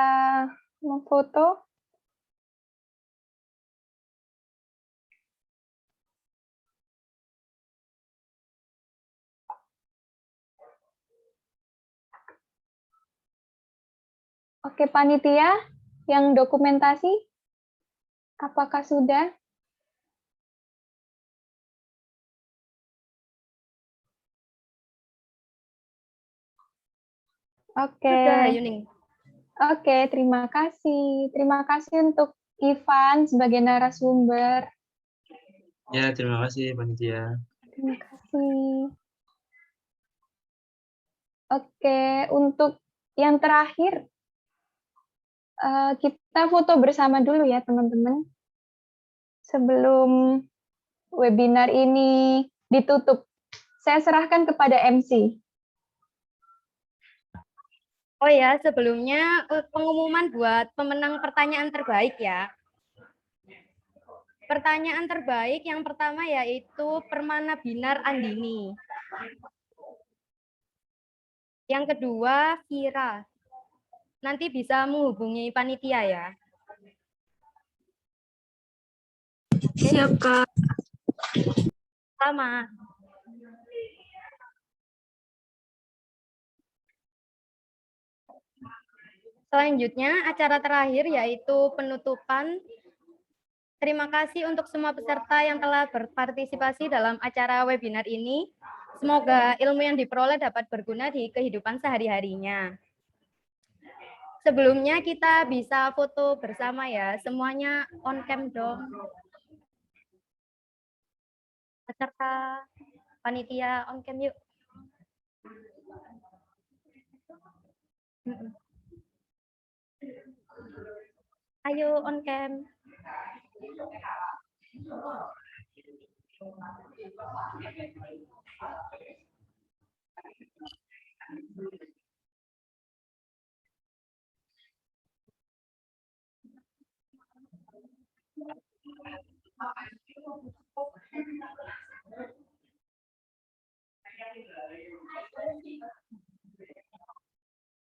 memfoto. Oke, panitia yang dokumentasi, apakah sudah? Oke. Sudah, Yuning. Oke, terima kasih. Terima kasih untuk Ivan sebagai narasumber. Ya, terima kasih panitia. Terima kasih. Oke, untuk yang terakhir, kita foto bersama dulu ya, teman-teman. Sebelum webinar ini ditutup, saya serahkan kepada MC. Oh ya, sebelumnya pengumuman buat pemenang pertanyaan terbaik ya. Pertanyaan terbaik yang pertama yaitu Permana Binar Andini. Yang kedua, Kira. Nanti bisa menghubungi panitia ya. Siap, Kak. Sama. Selanjutnya, acara terakhir yaitu penutupan. Terima kasih untuk semua peserta yang telah berpartisipasi dalam acara webinar ini. Semoga ilmu yang diperoleh dapat berguna di kehidupan sehari-harinya. Sebelumnya kita bisa foto bersama ya, semuanya on cam dong. Peserta panitia on cam yuk. Ayo on cam.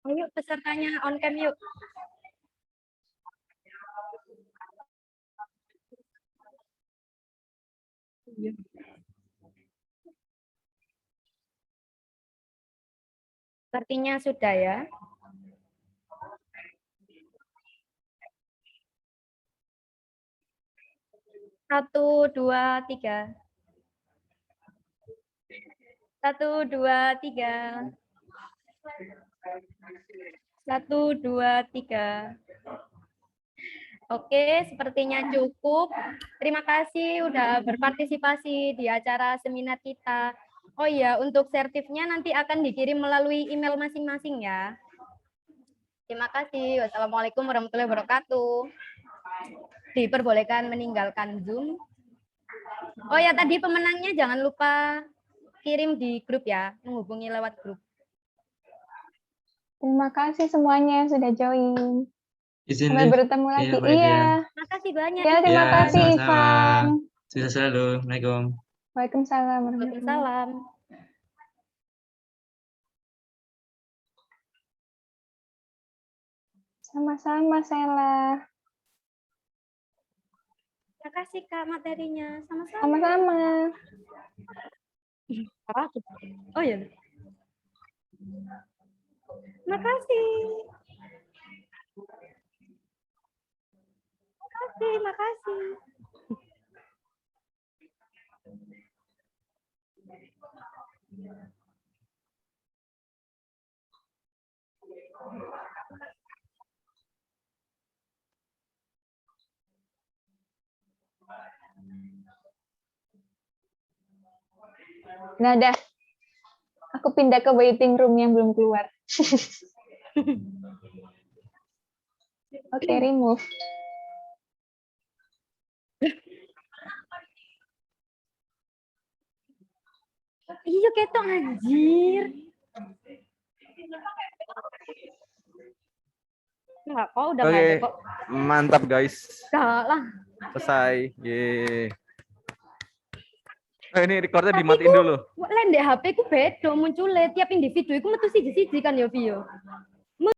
Ayo pesertanya on cam yuk. Sepertinya sudah ya. Satu, dua, tiga. 1, 2, 3. 1, 2, 3. Oke, sepertinya cukup. Terima kasih udah berpartisipasi di acara seminar kita. Oh iya, untuk sertifnya nanti akan dikirim melalui email masing-masing ya. Terima kasih. Wassalamualaikum warahmatullahi wabarakatuh. Diperbolehkan meninggalkan Zoom. Oh ya, tadi pemenangnya jangan lupa kirim di grup ya, menghubungi lewat grup. Terima kasih semuanya yang sudah join. Izin Sampai live. bertemu lagi. Iya, panitia. Iya. Terima kasih banyak. Ya, terima Ya, kasih sama-sama. Ivan. Sukses selalu. Assalamualaikum. Waalaikumsalam warahmatullahi wabarakatuh. Waalaikumsalam. Sama-sama, Sela. Terima kasih Kak materinya. Sama-sama. Sama-sama. Oh ya. Makasih. Makasih. Nah, dah. Aku pindah ke waiting room yang belum keluar. Oke, remove. Iya ketok anjir. Enggak kok, udah nggak ada Oke, kok. mantap guys. Enggak lah. Selesai. Yeay. Ini recordnya Tapi dimatiin dulu. Lain deh HP ku beda munculnya tiap individu iku metu siji-siji kan ya Vio.